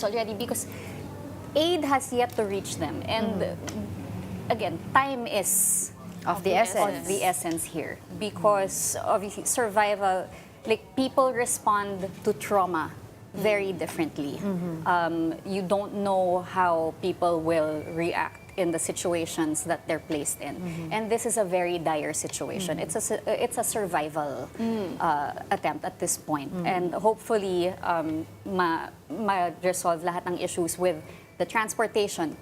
already because aid has yet to reach them. And again, time is Of the essence here. Because obviously survival, like people respond to trauma very differently. You don't know how people will react in the situations that they're placed in. And this is a very dire situation. It's a survival attempt at this point. And hopefully, ma-resolve lahat ng issues with the transportation,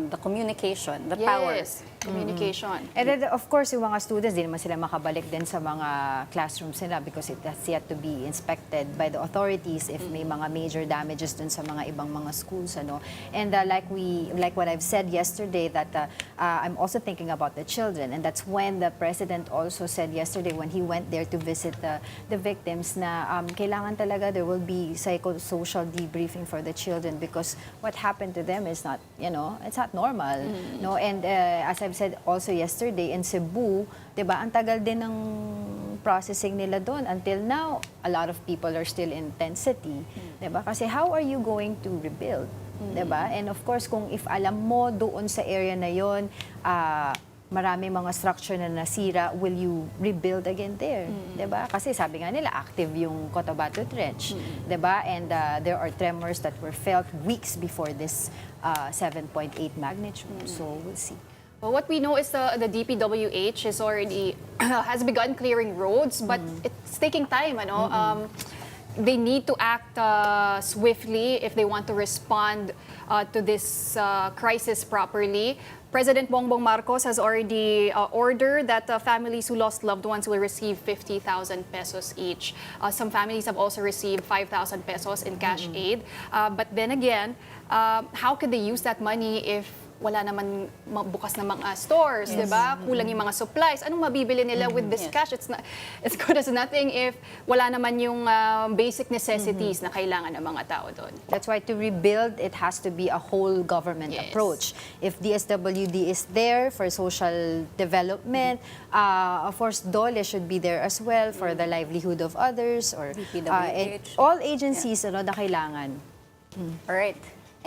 the communication, the power. Communication. And then, of course, yung mga students, di naman sila makabalik din sa mga classrooms nila because it has yet to be inspected by the authorities if may mga major damages dun sa mga ibang mga schools. Ano? And like what I've said yesterday, that I'm also thinking about the children. And that's when the president also said yesterday when he went there to visit the victims na kailangan talaga there will be psychosocial debriefing for the children because what happened to them is not, it's not normal. No? And as I've said also yesterday, in Cebu, diba, ang tagal din ng processing nila doon. Until now, a lot of people are still in tent city. Diba? Kasi how are you going to rebuild? Diba? And of course, kung if alam mo doon sa area na yon, marami mga structure na nasira, will you rebuild again there? Diba? Kasi sabi nga nila, active yung Cotabato Trench. Diba? And there are tremors that were felt weeks before this 7.8 magnitude. So we'll see. Well, what we know is the DPWH is already has begun clearing roads, but it's taking time. They need to act swiftly if they want to respond to this crisis properly. President Bongbong Marcos has already ordered that families who lost loved ones will receive 50,000 pesos each. Some families have also received 5,000 pesos in cash aid. But then again, how could they use that money if wala naman bukas na mga stores, di ba? Kulang yung mga supplies. Anong mabibili nila with this cash? It's good as nothing if wala naman yung basic necessities na kailangan ng mga tao doon. That's why to rebuild, it has to be a whole government approach. If DSWD is there for social development, of course, DOLE should be there as well for the livelihood of others, or all agencies na kailangan. All right.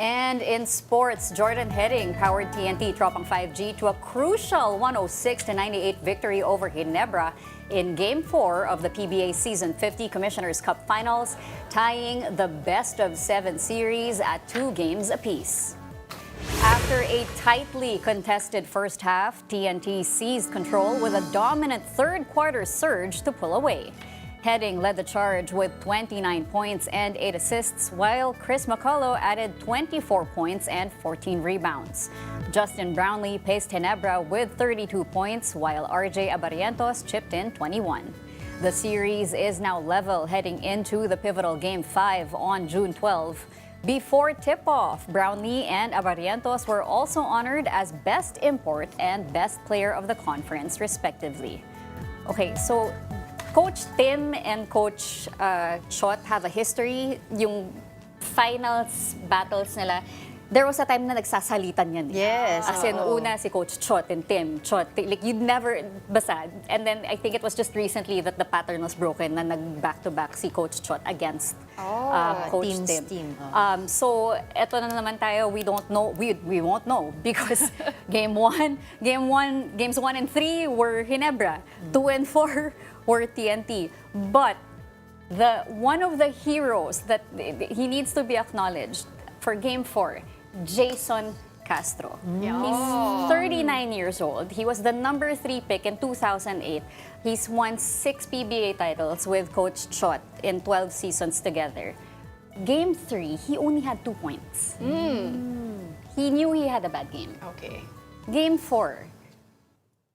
And in sports, Jordan Heading powered TNT Tropang 5G to a crucial 106-98 victory over Ginebra in Game 4 of the PBA Season 50 Commissioners Cup Finals, tying the best-of-7 series at 2 games apiece. After a tightly contested first half, TNT seized control with a dominant third-quarter surge to pull away. Heading led the charge with 29 points and 8 assists, while Chris McCullough added 24 points and 14 rebounds. Justin Brownlee paced Ginebra with 32 points, while RJ Abarientos chipped in 21. The series is now level heading into the pivotal Game 5 on June 12. Before tip-off, Brownlee and Abarientos were also honored as Best Import and Best Player of the Conference, respectively. Okay, so Coach Tim and Coach Chot have a history. Yung finals battles nila, there was a time na nagsasalitan yan. Yes. As in, una si Coach Chot and Tim. Chot, like you'd never, basta. And then I think it was just recently that the pattern was broken na nag-back-to-back si Coach Chot against Coach Tim. So, eto na naman tayo, we don't know, we won't know because games 1 and 3 were Ginebra, 2 and 4 were TNT. But one of the heroes that he needs to be acknowledged for Game 4, Jason Castro. He's 39 years old. He was the number 3 pick in 2008. He's won 6 PBA titles with Coach Chot in 12 seasons together. Game 3, he only had 2 points. He knew he had a bad game. Okay. Game 4,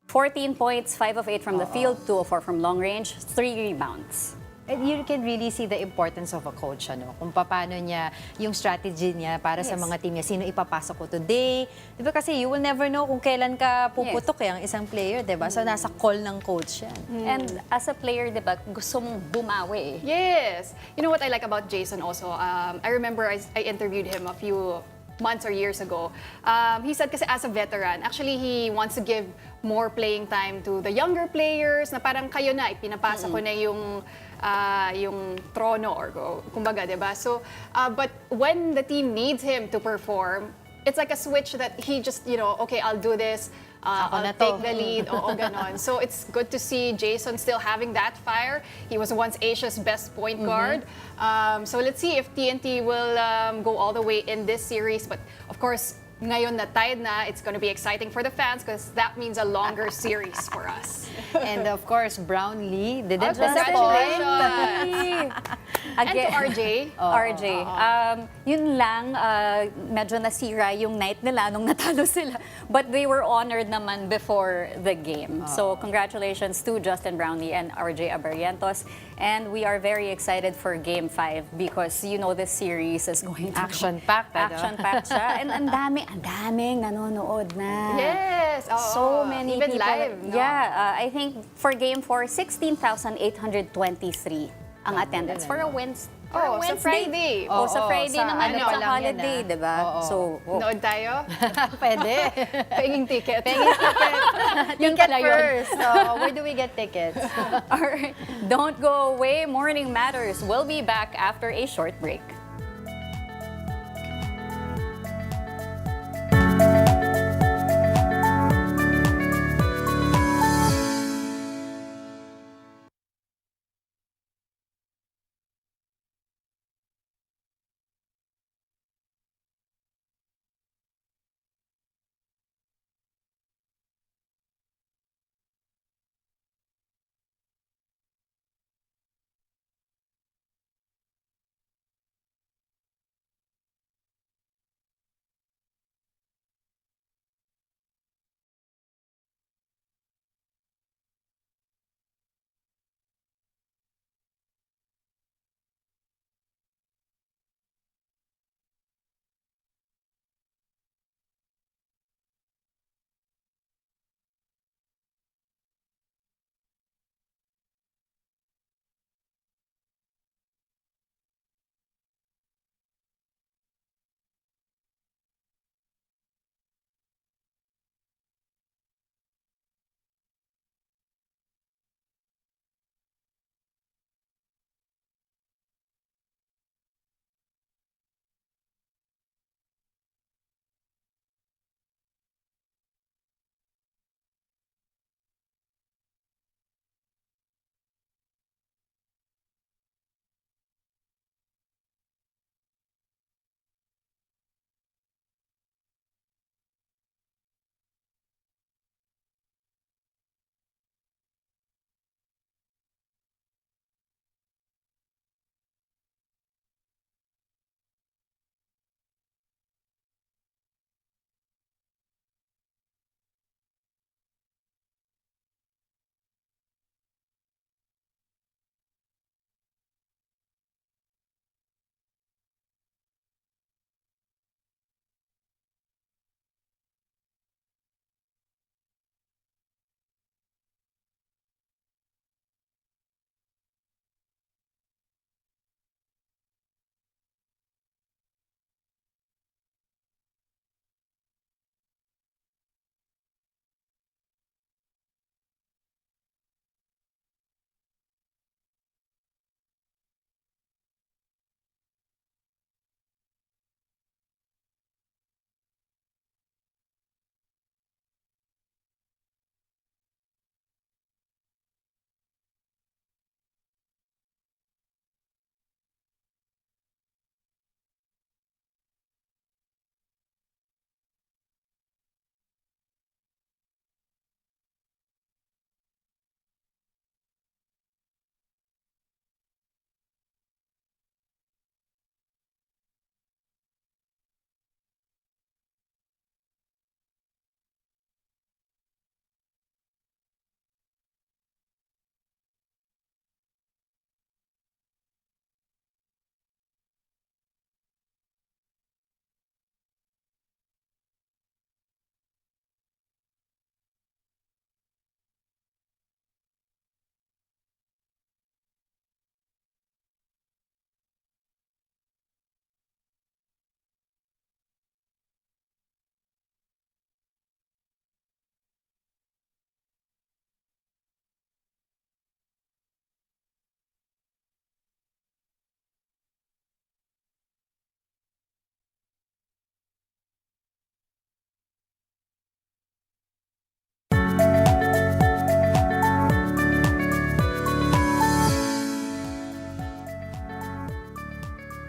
14 points, 5 of 8 from the field, 2 of 4 from long range, 3 rebounds. And you can really see the importance of a coach, kung paano niya, yung strategy niya para sa mga team niya, sino ipapasok ko today. Diba kasi you will never know kung kailan ka puputok ang isang player, diba? So nasa call ng coach yan. And as a player, diba, gusto mong bumawi. Yes. You know what I like about Jason also? I remember I interviewed him a few months or years ago. He said kasi as a veteran, actually he wants to give more playing time to the younger players na parang kayo na, ipinapasa ko na yung yung trono or kumbaga, 'di ba? So, but when the team needs him to perform, it's like a switch that he just, okay, I'll do this. Ako na I'll to. take the lead. Oo, ganon. So it's good to see Jason still having that fire. He was once Asia's best point guard. So let's see if TNT will go all the way in this series. But of course, ngayon na tied na, it's going to be exciting for the fans because that means a longer series for us. And of course, Brownlee didn't Oh, disappoint. congratulations! And to RJ. RJ, yun lang, medyo nasira yung night nila nung natalo sila. But they were honored naman before the game. So congratulations to Justin Brownlee and RJ Abarrientos. And we are very excited for Game 5 because this series is going to Action-packed, ano? Action-packed siya. And ang daming nanonood na. Yes! Oo. So many Even people. live, no? Yeah, I think for Game 4, 16,823 ang attendance for a Wednesday. Oh, sa Friday. Oh, sa Oo, Friday sa naman, ano it's pa a lang yan, holiday, ah. di ba? Oo. So, Nood tayo? Pwede. Penging ticket. Ticket pala yun. first. So, where do we get tickets? all right, don't go away. Morning Matters will be back after a short break.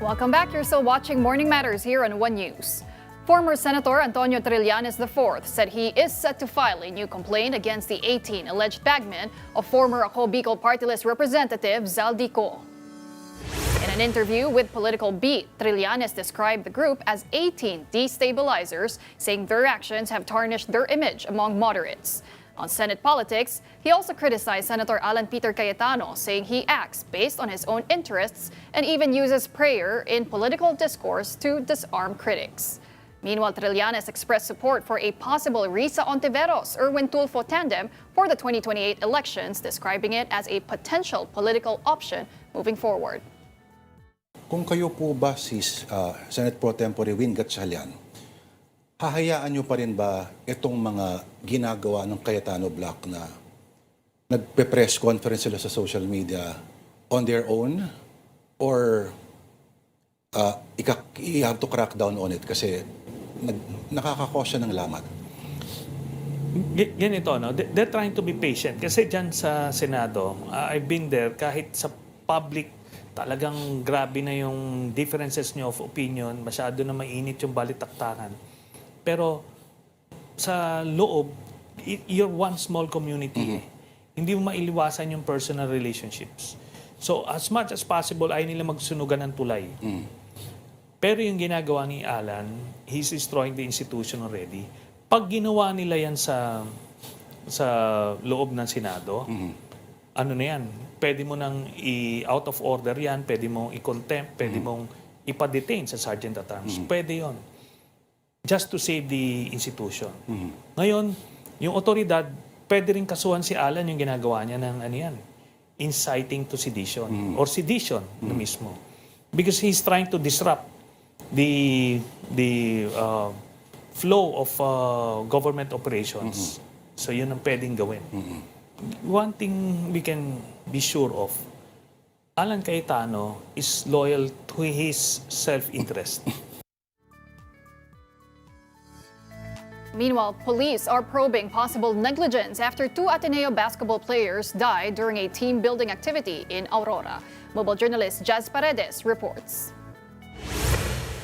Welcome back. You're still watching Morning Matters here on One News. Former Senator Antonio Trillanes IV said he is set to file a new complaint against the 18 alleged bagmen of former Ako Bicol Party List Representative Zaldico. In an interview with Political Beat, Trillanes described the group as 18 destabilizers, saying their actions have tarnished their image among moderates. On Senate politics, he also criticized Senator Alan Peter Cayetano, saying he acts based on his own interests and even uses prayer in political discourse to disarm critics. Meanwhile, Trillanes expressed support for a possible Risa Ontiveros or Tulfo tandem for the 2028 elections, describing it as a potential political option moving forward. Kung kayo po ba si Senate Pro Tempore Win Gatchalian, hahayaan nyo pa rin ba itong mga ginagawa ng Cayetano Block na nagpe-press conference sila sa social media on their own? Or you have to crack down on it kasi nakakakosya ng lamat? Ganito, no? They're trying to be patient. Kasi dyan sa Senado, I've been there, kahit sa public, talagang grabe na yung differences nyo of opinion, masyado na mainit yung balitaktakan. Pero sa loob, you're one small community. Hindi mo mailiwasan yung personal relationships. So as much as possible, ay nila magsunugan ng tulay. Pero yung ginagawa ni Alan, he's destroying the institution already. Pag ginawa nila yan sa loob ng Senado, ano na yan? Pwede mo nang out of order yan, pwede mong i-contempt, pwede mong ipa-detain sa Sergeant at Arms. Pwede yon. Just to save the institution. Ngayon, yung otoridad, pwede rin kasuhan si Alan yung ginagawa niya ng ano yan, inciting to sedition or sedition na mismo. Because he's trying to disrupt the flow of government operations. So yun ang pwedeng gawin. One thing we can be sure of, Alan Cayetano is loyal to his self-interest. Meanwhile, police are probing possible negligence after 2 Ateneo basketball players died during a team-building activity in Aurora. Mobile journalist Jazz Paredes reports.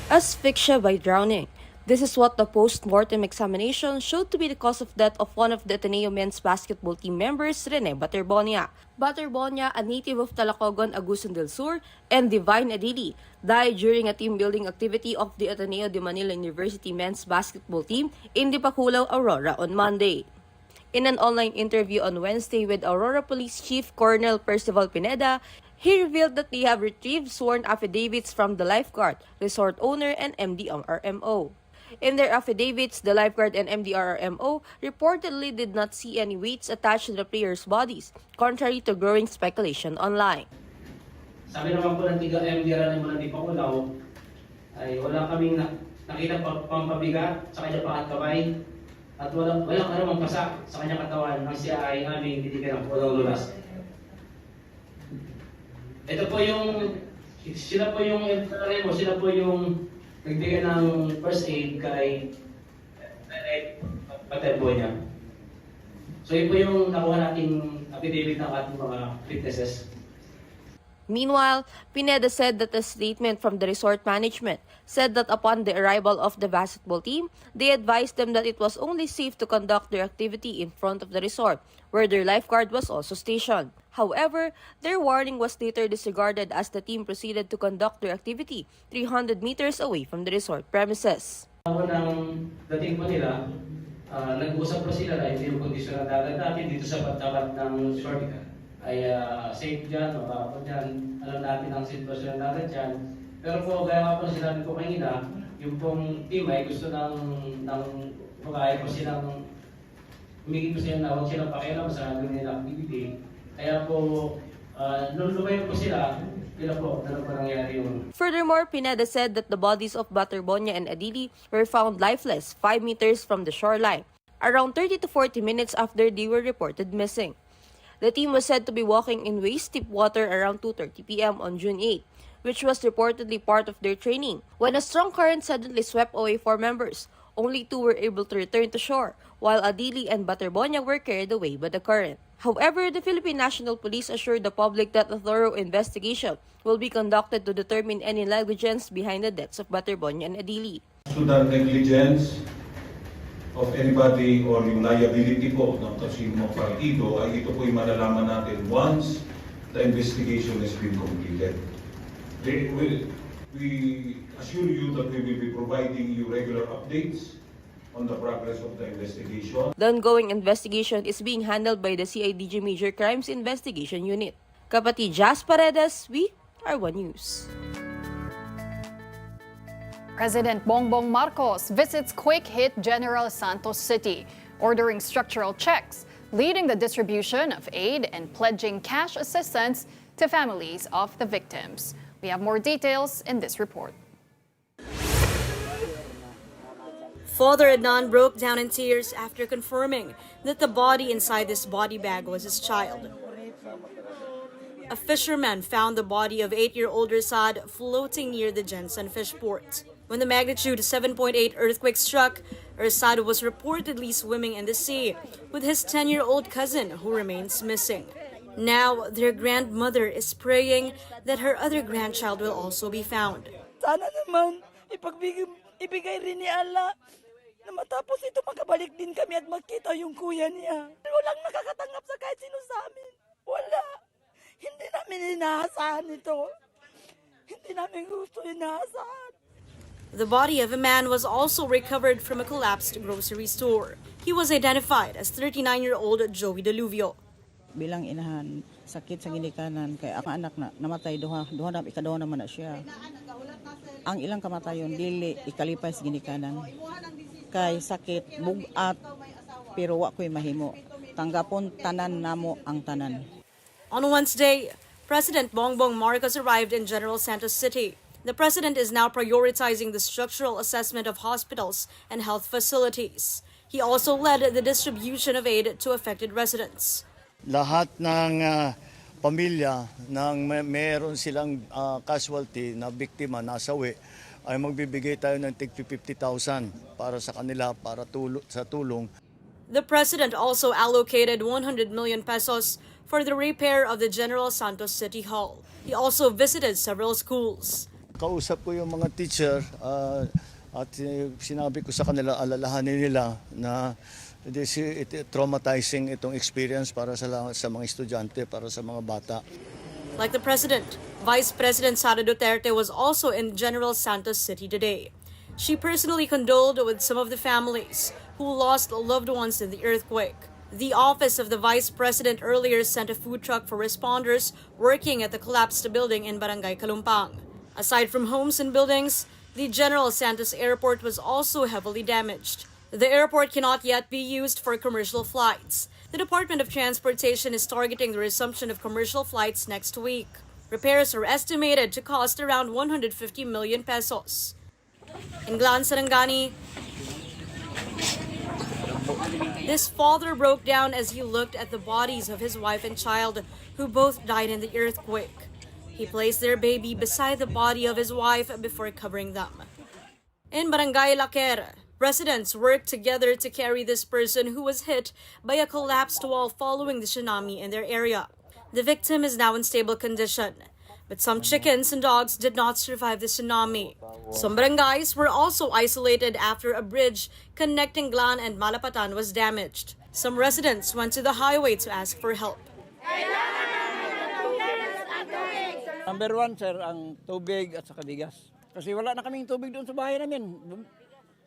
Asphyxia by drowning. This is what the post-mortem examination showed to be the cause of death of one of the Ateneo men's basketball team members, Rene Baterbonia. Baterbonia, a native of Talacogon, Agusan del Sur, and Divine Adidi, died during a team-building activity of the Ateneo de Manila University men's basketball team in Dipakulaw, Aurora on Monday. In an online interview on Wednesday with Aurora Police Chief Colonel Percival Pineda, he revealed that they have retrieved sworn affidavits from the lifeguard, resort owner, and MDRMO. In their affidavits, the lifeguard and MDRMO reportedly did not see any weights attached to the players' bodies, contrary to growing speculation online. Sabi naman po ng MDRMO ng Dipakulaw, ay wala kaming nakita pampabigat sa kanyang pangatkamay at walang anumang pasak sa kanyang katawan nang siya ay aming titigan ng pulang lunas. Ito po sila po yung MDRMO, sila po yung nagbigay ng first aid kay Baterbonia. So yun po yung nakuha nating affidavit ng ating mga witnesses. Meanwhile, Pineda said that a statement from the resort management said that upon the arrival of the basketball team, they advised them that it was only safe to conduct their activity in front of the resort, where their lifeguard was also stationed. However, their warning was later disregarded as the team proceeded to conduct their activity 300 meters away from the resort premises. Nang dating po nila, nag-usap po sila na hindi yung kondisyon ng dagat natin dito sa tapat ng resort ay safe dyan, mababa po dyan. Alam natin ang sitwasyon ng dagat dyan. Pero po, gaya nga po na sinabi ko kanina, yung pong team ay gusto ng magkaya po silang humigit po sila na huwag silang pakialam sa gawin nilang activity. Kaya po, nung lumayo po sila po nangyari yung... Furthermore, Pineda said that the bodies of Baterbonia and Adidi were found lifeless 5 meters from the shoreline, around 30 to 40 minutes after they were reported missing. The team was said to be walking in waist-deep water around 2:30 p.m. on June 8, which was reportedly part of their training, when a strong current suddenly swept away 4 members, Only 2 were able to return to shore, while Adili and Baterbonia were carried away by the current. However, the Philippine National Police assured the public that a thorough investigation will be conducted to determine any negligence behind the deaths of Baterbonia and Adili. To the negligence of anybody or yung liability po ng kasinong partido ay ito po'y malalaman natin once the investigation has been completed. We assure you that we will be providing you regular updates on the progress of the investigation. The ongoing investigation is being handled by the CIDG Major Crimes Investigation Unit. Kapatid Jazz Paredes, we are One News. President Bongbong Marcos visits quick-hit General Santos City, ordering structural checks, leading the distribution of aid and pledging cash assistance to families of the victims. We have more details in this report. Father Adnan broke down in tears after confirming that the body inside this body bag was his child. A fisherman found the body of 8-year-old Rasad floating near the Jensen fish port. When the magnitude 7.8 earthquake struck, Rasad was reportedly swimming in the sea with his 10-year-old cousin who remains missing. Now, their grandmother is praying that her other grandchild will also be found. Sana naman ibigay rin ni Allah na matapos ito magkabalik din kami at magkita yung kuya niya. Walang nakakatanggap sa kahit sino sa amin. Wala. Hindi namin inaasahan ito. Hindi namin gusto inaasahan. The body of a man was also recovered from a collapsed grocery store. He was identified as 39-year-old Joey Deluvio. Bilang inahan, sakit sa ginikanan kay ang anak na namatay ikaduha naman na siya. Ang ilang kamatayon dili ikalipay sa ginikanan. Kay sakit bugat pero wa ko'y mahimo. Tanggapon tanan namo ang tanan. On Wednesday, President Bongbong Marcos arrived in General Santos City. The president is now prioritizing the structural assessment of hospitals and health facilities. He also led the distribution of aid to affected residents. Lahat ng pamilya nang meron silang casualty na biktima nasawi ay magbibigay tayo ng tig 50,000 para sa kanila para sa tulong. The president also allocated 100 million pesos for the repair of the General Santos City Hall. He also visited several schools. Kausap ko yung mga teacher at sinabi ko sa kanila, alalahanin nila na traumatizing itong experience para sa mga estudyante, para sa mga bata. Like the president, Vice President Sara Duterte was also in General Santos City today. She personally condoled with some of the families who lost loved ones in the earthquake. The office of the Vice President earlier sent a food truck for responders working at the collapsed building in Barangay Kalumpang. Aside from homes and buildings, the General Santos Airport was also heavily damaged. The airport cannot yet be used for commercial flights. The Department of Transportation is targeting the resumption of commercial flights next week. Repairs are estimated to cost around 150 million pesos. In Glan, Sarangani, this father broke down as he looked at the bodies of his wife and child who both died in the earthquake. He placed their baby beside the body of his wife before covering them. In Barangay Laker, residents worked together to carry this person who was hit by a collapsed wall following the tsunami in their area. The victim is now in stable condition, but some chickens and dogs did not survive the tsunami. Some barangays were also isolated after a bridge connecting Glan and Malapatan was damaged. Some residents went to the highway to ask for help. Number one, sir, ang tubig at saka bigas. Kasi wala na kaming tubig doon sa bahay namin.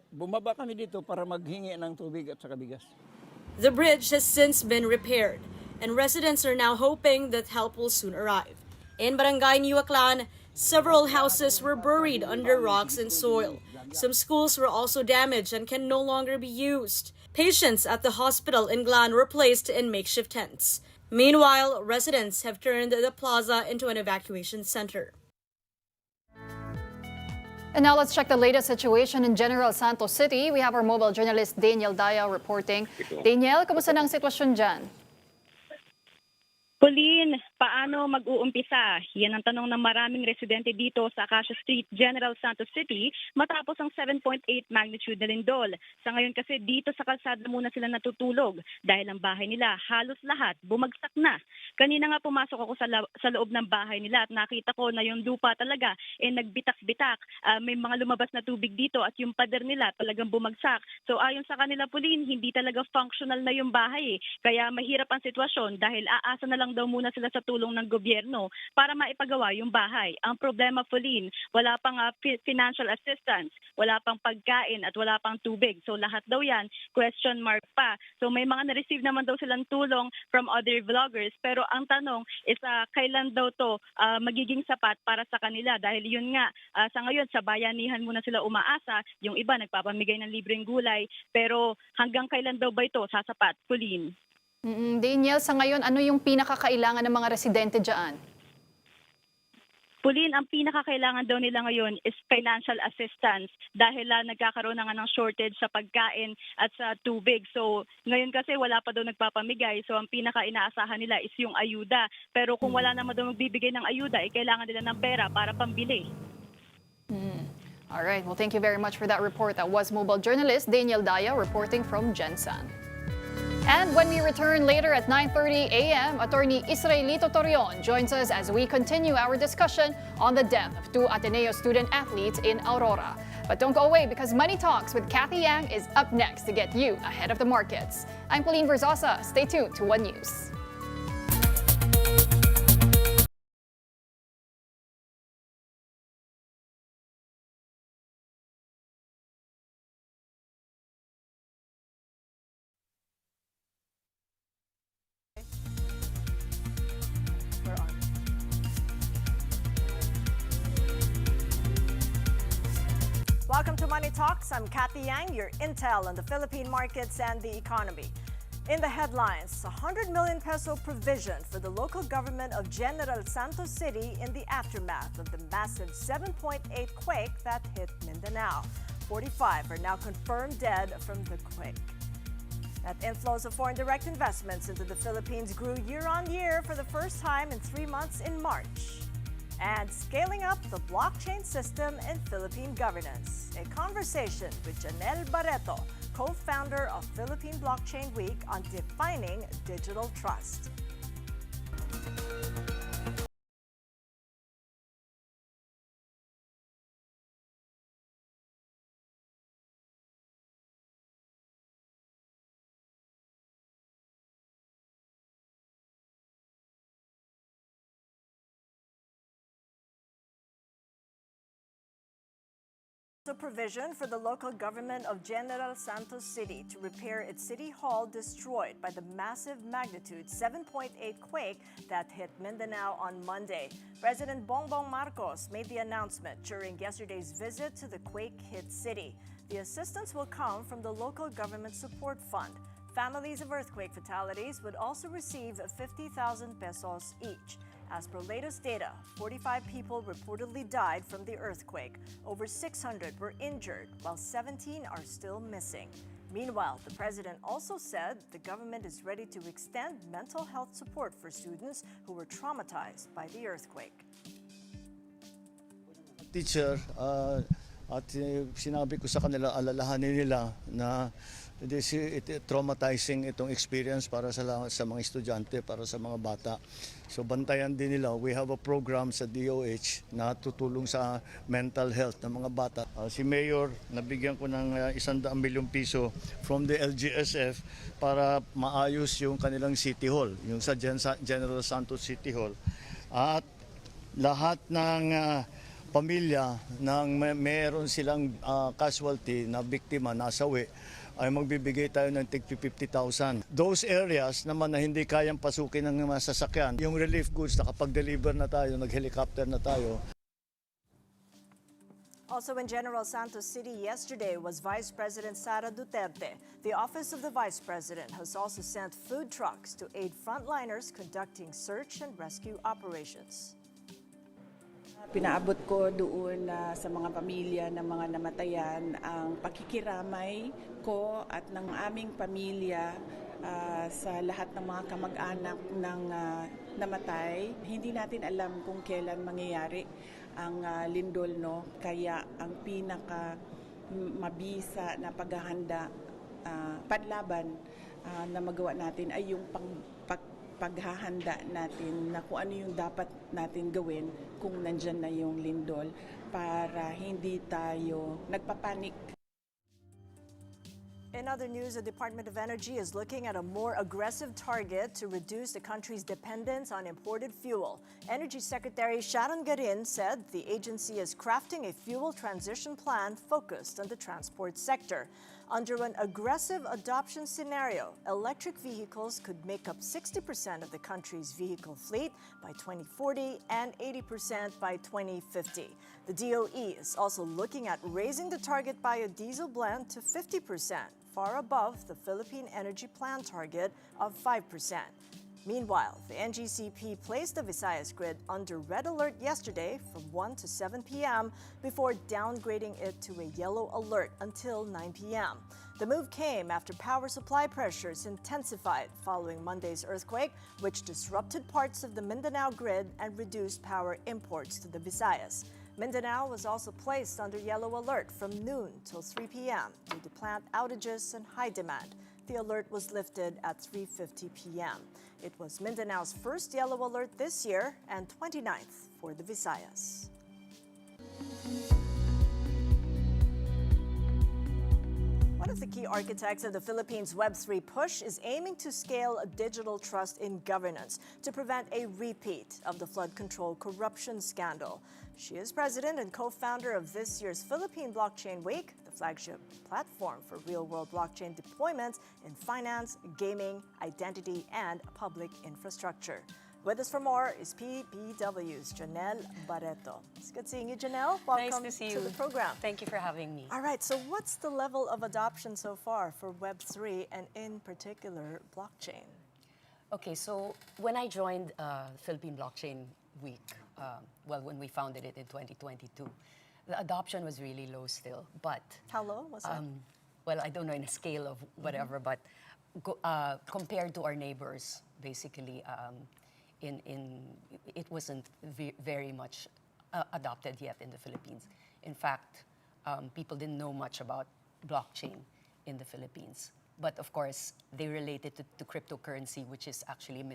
Bumaba kami dito para maghingi ng tubig at saka bigas. The bridge has since been repaired, and residents are now hoping that help will soon arrive. In Barangay Niuaclan, several houses were buried under rocks and soil. Some schools were also damaged and can no longer be used. Patients at the hospital in Glan were placed in makeshift tents. Meanwhile, residents have turned the plaza into an evacuation center. And now let's check the latest situation in General Santos City. We have our mobile journalist Daniel Daya reporting. Daniel, kamusta na ang sitwasyon dyan? Pauline, Paano mag-uumpisa? Yan ang tanong ng maraming residente dito sa Acacia Street, General Santos City matapos ang 7.8 magnitude na lindol. Sa ngayon kasi dito sa kalsada muna sila natutulog dahil ang bahay nila halos lahat bumagsak na. Kanina nga pumasok ako sa loob ng bahay nila at nakita ko na yung lupa talaga nagbitak-bitak. May mga lumabas na tubig dito at yung pader nila talagang bumagsak. So ayon sa kanila, Pauline, hindi talaga functional na yung bahay. Kaya mahirap ang sitwasyon dahil aasa na lang daw muna sila sa tulong ng gobyerno para maipagawa yung bahay. Ang problema, Pauline, wala pang financial assistance, wala pang pagkain at wala pang tubig. So lahat daw yan, question mark pa. So may mga na-receive naman daw silang tulong from other vloggers, pero ang tanong is kailan daw to magiging sapat para sa kanila dahil yun nga, sa ngayon sa bayanihan muna sila umaasa, yung iba nagpapamigay ng libreng gulay, pero hanggang kailan daw ba ito sasapat, Pauline? Daniel, sa ngayon, ano yung pinakakailangan ng mga residente dyan? Pauline, ang pinakakailangan daw nila ngayon is financial assistance dahil nagkakaroon na nga ng shortage sa pagkain at sa tubig. So ngayon kasi wala pa daw nagpapamigay. So ang pinaka-inaasahan nila is yung ayuda. Pero kung wala naman daw magbibigay ng ayuda, kailangan nila ng pera para pambili. All right, well, thank you very much for that report. That was mobile journalist Daniel Daya reporting from Gensan. And when we return later at 9:30 a.m., Attorney Israelito Torion joins us as we continue our discussion on the death of two Ateneo student athletes in Aurora. But don't go away because Money Talks with Kathy Yang is up next to get you ahead of the markets. I'm Pauline Verzosa. Stay tuned to One News. Welcome to Money Talks. I'm Kathy Yang, your intel on the Philippine markets and the economy. In the headlines, 100 million peso provision for the local government of General Santos City in the aftermath of the massive 7.8 quake that hit Mindanao. 45 are now confirmed dead from the quake. Net inflows of foreign direct investments into the Philippines grew year on year for the first time in 3 months in March. And scaling up the blockchain system in Philippine governance. A conversation with Janelle Barreto, co-founder of Philippine Blockchain Week, on defining digital trust. The provision for the local government of General Santos City to repair its city hall destroyed by the massive magnitude 7.8 quake that hit Mindanao on Monday. President Bongbong Marcos made the announcement during yesterday's visit to the quake-hit city. The assistance will come from the local government support fund. Families of earthquake fatalities would also receive 50,000 pesos each. As per latest data, 45 people reportedly died from the earthquake. Over 600 were injured, while 17 are still missing. Meanwhile, the president also said the government is ready to extend mental health support for students who were traumatized by the earthquake. Teacher, at sinabi ko sa kanila, alalahanin nila na traumatizing itong experience para sa mga estudyante, para sa mga bata. So bantayan din nila. We have a program sa DOH na tutulong sa mental health ng mga bata. Si Mayor, nabigyan ko ng 100 milyong piso from the LGSF para maayos yung kanilang City Hall, yung sa General Santos City Hall. At lahat ng pamilya nang meron silang casualty na biktima, nasawi, ay magbibigay tayo ng tig 50,000. Those areas naman na hindi kayang pasukin ng mga sasakyan, yung relief goods, nakapag-deliver na tayo, nag-helicopter na tayo. Also in General Santos City yesterday was Vice President Sara Duterte. The Office of the Vice President has also sent food trucks to aid frontliners conducting search and rescue operations. Pinaabot ko doon sa mga pamilya ng mga namatayan ang pakikiramay ko at ng aming pamilya sa lahat ng mga kamag-anak ng namatay. Hindi natin alam kung kailan mangyayari ang lindol, no? Kaya ang pinaka mabisa na paghahanda, panlaban na magawa natin ay yung paghahanda natin na kung ano yung dapat natin gawin kung nandyan na yung lindol para hindi tayo nagpapanik. In other news, the Department of Energy is looking at a more aggressive target to reduce the country's dependence on imported fuel. Energy Secretary Sharon Garin said the agency is crafting a fuel transition plan focused on the transport sector. Under an aggressive adoption scenario, electric vehicles could make up 60% of the country's vehicle fleet by 2040 and 80% by 2050. The DOE is also looking at raising the target biodiesel blend to 50%. Far above the Philippine Energy Plan target of 5%. Meanwhile, the NGCP placed the Visayas grid under red alert yesterday from 1 to 7 p.m. before downgrading it to a yellow alert until 9 p.m. The move came after power supply pressures intensified following Monday's earthquake, which disrupted parts of the Mindanao grid and reduced power imports to the Visayas. Mindanao was also placed under yellow alert from noon till 3 p.m. due to plant outages and high demand. The alert was lifted at 3:50 p.m. It was Mindanao's first yellow alert this year and 29th for the Visayas. One of the key architects of the Philippines' Web3 push is aiming to scale a digital trust in governance to prevent a repeat of the flood control corruption scandal. She is president and co-founder of this year's Philippine Blockchain Week, the flagship platform for real-world blockchain deployments in finance, gaming, identity, and public infrastructure. With us for more is PBW's Janelle Barreto. It's good seeing you, Janelle. Welcome nice to see you. the program. Thank you for having me. All right, so what's the level of adoption so far for Web3 and in particular blockchain? Okay, so when I joined Philippine Blockchain Week, when we founded it in 2022, the adoption was really low still. But how low was it? Well, I don't know in a scale of whatever, but compared to our neighbors, basically, it wasn't very much adopted yet in the Philippines. In fact, people didn't know much about blockchain in the Philippines. But of course, they relate it to cryptocurrency, which is actually a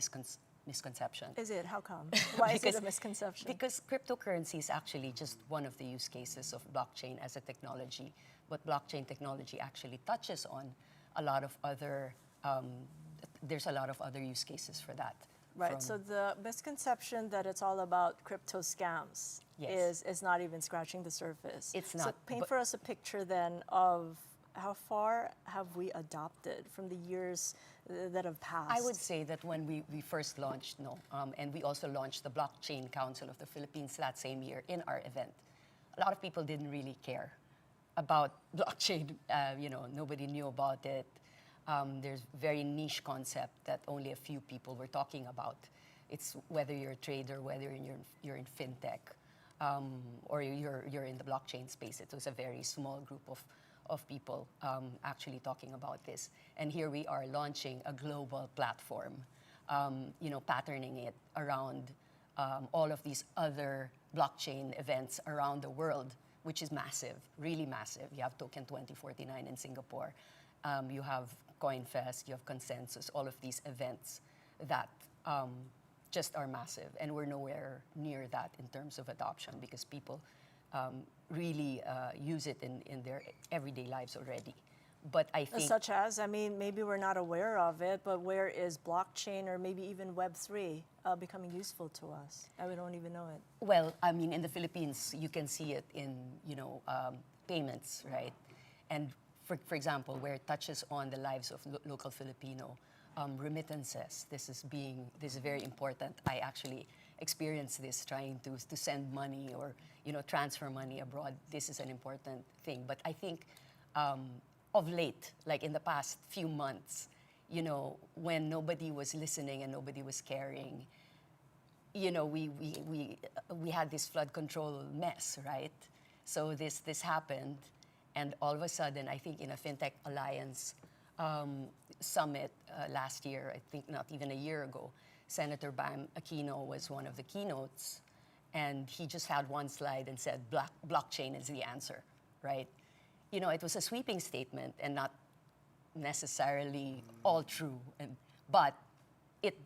misconception. Is it? How come? Why is it a misconception? Because cryptocurrency is actually just one of the use cases of blockchain as a technology. But blockchain technology actually touches on a lot of other, there's a lot of other use cases for that. Right, so the misconception that it's all about crypto scams is not even scratching the surface. It's not. So paint for us a picture then of how far have we adopted from the years that have passed? I would say that when we first launched, and we also launched the Blockchain Council of the Philippines that same year in our event, a lot of people didn't really care about blockchain. Nobody knew about it. There's very niche concept that only a few people were talking about. It's whether you're a trader, whether you're in fintech, or you're in the blockchain space. It was a very small group of people actually talking about this. And here we are launching a global platform, patterning it around all of these other blockchain events around the world, which is massive, really massive. You have Token 2049 in Singapore. You have CoinFest, you have Consensus, all of these events that just are massive. And we're nowhere near that in terms of adoption because people really use it in their everyday lives already. But I think... Such as, maybe we're not aware of it, but where is blockchain or maybe even Web3 becoming useful to us? We don't even know it. Well, in the Philippines, you can see it in, payments, right? And for example, where it touches on the lives of local Filipino, remittances. This is very important. I actually experienced this trying to send money or transfer money abroad. This is an important thing. But I think of late, like in the past few months, when nobody was listening and nobody was caring, we had this flood control mess, right? So this happened, and all of a sudden, I think in a FinTech Alliance summit last year, I think not even a year ago, Senator Bam Aquino was one of the keynotes, and he just had one slide and said, blockchain is the answer, right? It was a sweeping statement and not necessarily all true, but it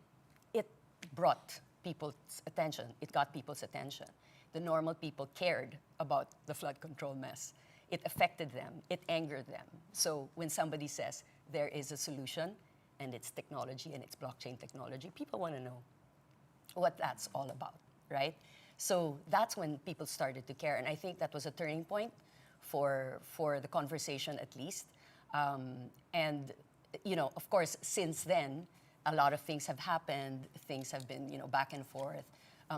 brought people's attention. It got people's attention. The normal people cared about the flood control mess. It affected them. It angered them. So when somebody says there is a solution and it's technology and it's blockchain technology, people want to know what that's all about, right? So that's when people started to care. And I think that was a turning point for the conversation, at least. And, of course, since then, a lot of things have happened. Things have been, back and forth.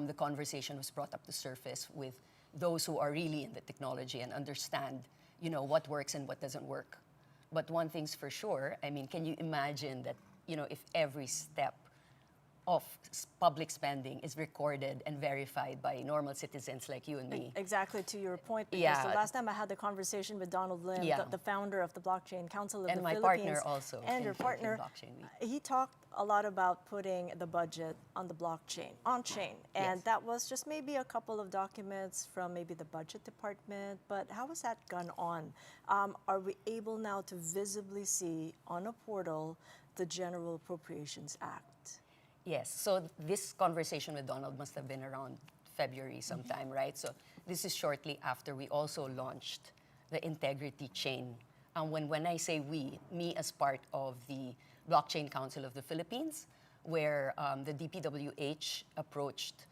The conversation was brought up to surface with those who are really in the technology and understand, what works and what doesn't work. But one thing's for sure, can you imagine that, if every step of public spending is recorded and verified by normal citizens like you and me? Exactly, to your point, because Yeah. the last time I had the conversation with Donald Lim, Yeah. the founder of the Blockchain Council of And the my Philippines, partner also and in your Philippine partner, Blockchain Week. he talked a lot about putting the budget on the blockchain, on-chain, and Yes. that was just maybe a couple of documents from maybe the budget department, but how has that gone on? Are we able now to visibly see on a portal the General Appropriations Act? Yes, so this conversation with Donald must have been around February sometime, right? So this is shortly after we also launched the Integrity Chain. When I say we, me as part of the Blockchain Council of the Philippines, where the DPWH approached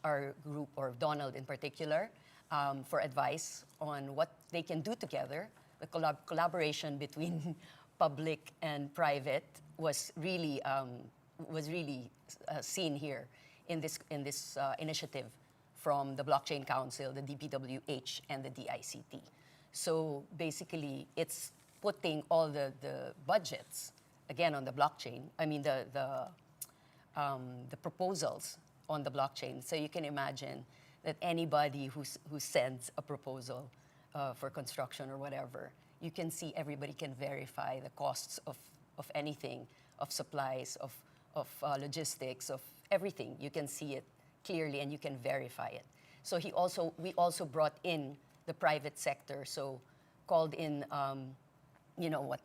our group, or Donald in particular, for advice on what they can do together. The collaboration between public and private was really seen here in this initiative from the Blockchain Council, the DPWH, and the DICT. So basically, it's putting all the budgets again on the blockchain. The proposals on the blockchain. So you can imagine that anybody who sends a proposal for construction or whatever, you can see everybody can verify the costs of anything, of supplies, of logistics, of everything. You can see it clearly and you can verify it. So we also brought in the private sector, so called in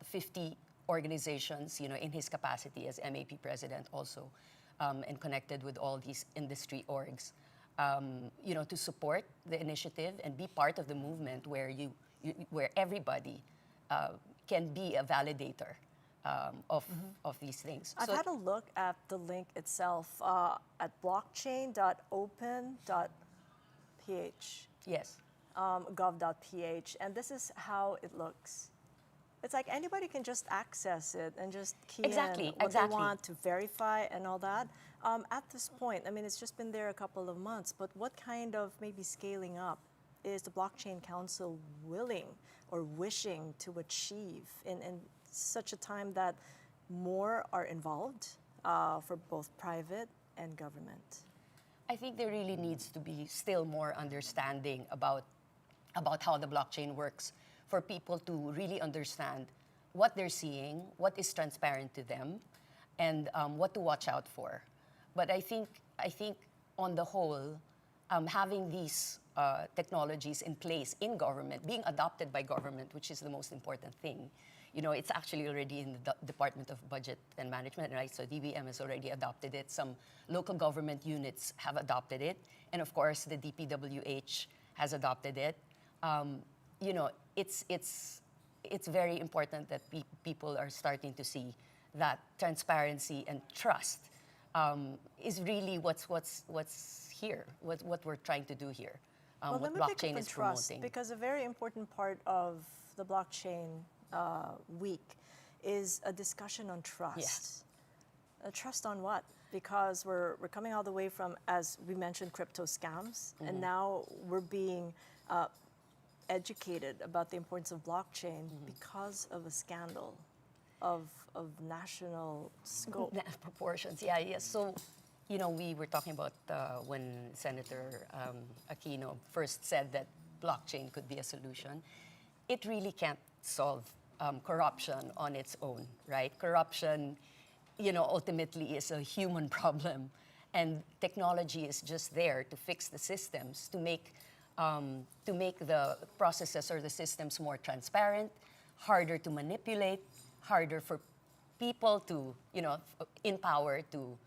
50 organizations, in his capacity as MAP president also, and connected with all these industry orgs, to support the initiative and be part of the movement where where everybody can be a validator of these things. I've had a look at the link itself at blockchain.open.ph. Yes. Gov.ph, and this is how it looks. It's like anybody can just access it and just key in what they want to verify and all that. At this point, it's just been there a couple of months, but what kind of maybe scaling up is the Blockchain Council willing or wishing to achieve in such a time that more are involved for both private and government? I think there really needs to be still more understanding about how the blockchain works, for people to really understand what they're seeing, what is transparent to them, and what to watch out for. But I think on the whole, having these technologies in place in government, being adopted by government, which is the most important thing. It's actually already in the Department of Budget and Management, right? So DBM has already adopted it. Some local government units have adopted it. And of course, the DPWH has adopted it. It's very important that people are starting to see that transparency and trust is really what's here, what we're trying to do here. Well, what let me pick blockchain up on is trust, promoting. because a very important part of the blockchain week is a discussion on trust. Yes. Trust on what? Because we're coming all the way from, as we mentioned, crypto scams, and now we're being educated about the importance of blockchain because of a scandal of national scope. Proportions, yeah. So we were talking about when Senator Aquino first said that blockchain could be a solution. It really can't solve corruption on its own, right? Corruption, ultimately is a human problem, and technology is just there to fix the systems, to make the processes or the systems more transparent, harder to manipulate, harder for people to, in power to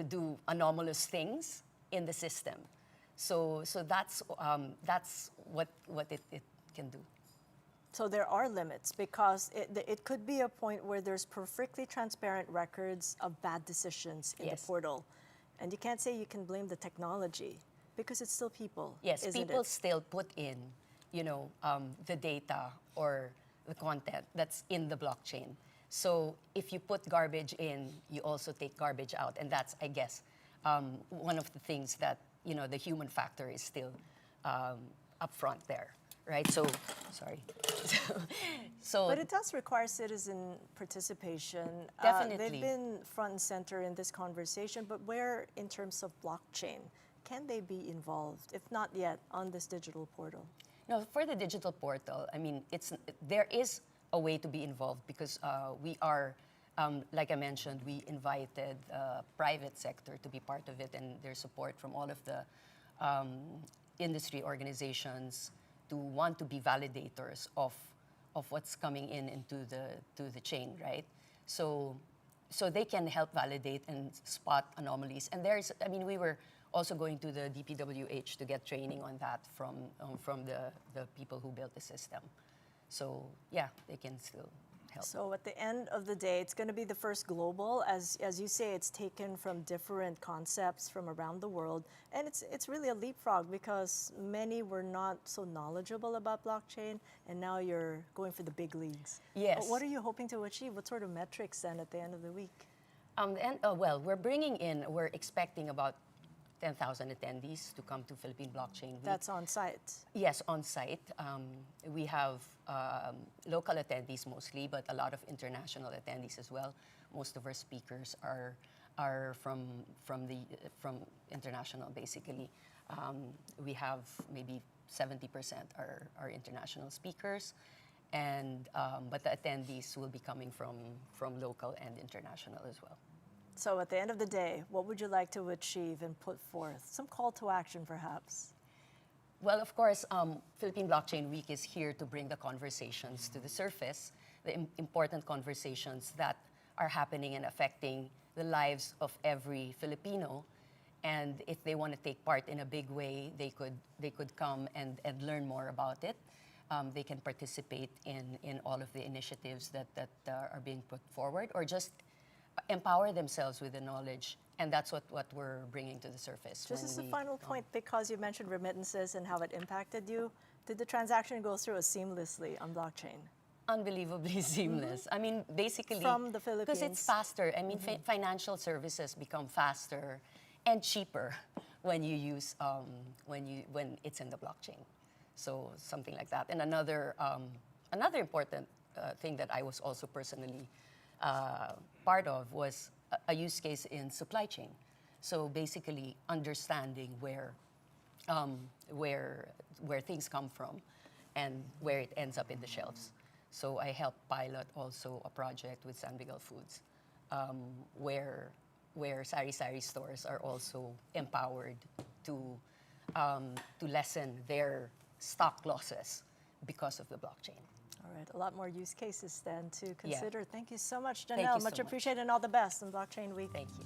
do anomalous things in the system. So that's what it can do. So there are limits because it could be a point where there's perfectly transparent records of bad decisions in the portal. And you can't say you can blame the technology because it's still people, Yes, isn't people it? still put in, the data or the content that's in the blockchain. So if you put garbage in, you also take garbage out. And that's, I guess, one of the things that, the human factor is still up front there, right? So, sorry. But it does require citizen participation. Definitely. They've been front and center in this conversation, but where, in terms of blockchain, can they be involved, if not yet, on this digital portal? No, for the digital portal, I mean, there is a way to be involved because we are, like I mentioned, we invited private sector to be part of it, and there's support from all of the industry organizations to want to be validators of what's coming into the chain, right? So they can help validate and spot anomalies. And we were also going to the DPWH to get training on that from the people who built the system. So yeah, they can still help. So at the end of the day, it's going to be the first global. As you say, it's taken from different concepts from around the world. And it's really a leapfrog because many were not so knowledgeable about blockchain, and now you're going for the big leagues. Yes. What are you hoping to achieve? What sort of metrics then at the end of the week? Well, we're expecting about 10,000 attendees to come to Philippine Blockchain Week. That's on site? Yes, on site. We have local attendees mostly, but a lot of international attendees as well. Most of our speakers are from international, basically. We have maybe 70% are international speakers, and but the attendees will be coming from local and international as well. So at the end of the day, what would you like to achieve and put forth? Some call to action, perhaps? Well, of course, Philippine Blockchain Week is here to bring the conversations to the surface, the important conversations that are happening and affecting the lives of every Filipino. And if they want to take part in a big way, they could come and learn more about it. They can participate in all of the initiatives that are being put forward, or just empower themselves with the knowledge, and that's what we're bringing to the surface. Just as a final point, because you mentioned remittances and how it impacted you, did the transaction go through seamlessly on blockchain? Unbelievably seamless. I mean, basically, from the Philippines, because it's faster. I mean, financial services become faster and cheaper when you use when it's in the blockchain. So something like that. And another important thing that I was also personally part of was a use case in supply chain. So basically understanding where things come from and where it ends up in the shelves. So I helped pilot also a project with San Miguel Foods, where sari-sari stores are also empowered to lessen their stock losses because of the blockchain. All right, a lot more use cases then to consider. Yeah. Thank you so much, Thank Janelle. you so Much much. appreciated and all the best on Blockchain Week. Thank you.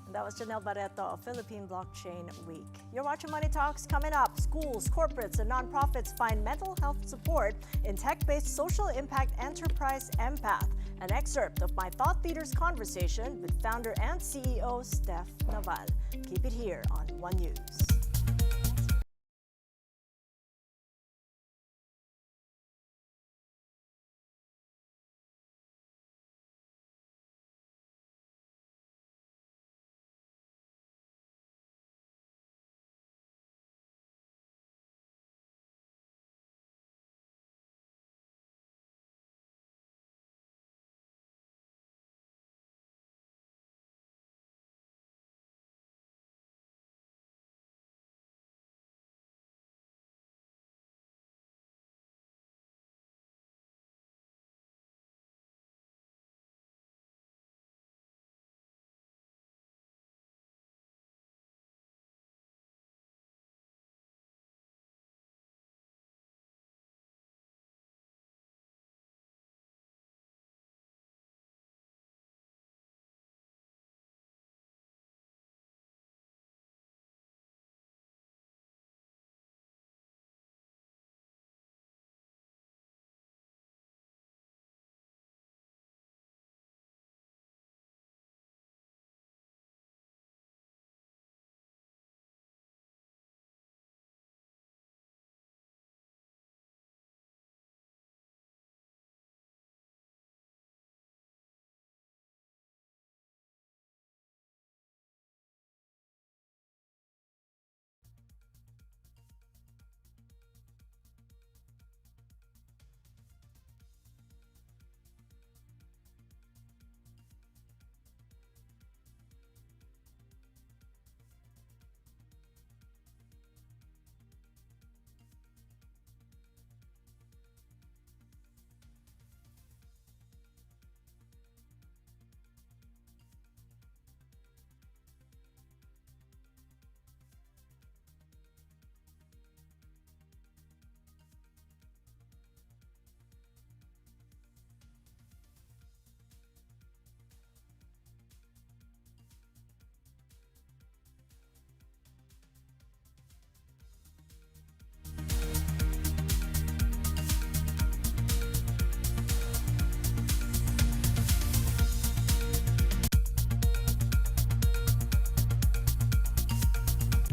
And that was Janelle Barreto of Philippine Blockchain Week. You're watching Money Talks. Coming up, schools, corporates, and nonprofits find mental health support in tech-based social impact enterprise Empath. An excerpt of my thought leader's conversation with founder and CEO Steph Naval. Keep it here on One News.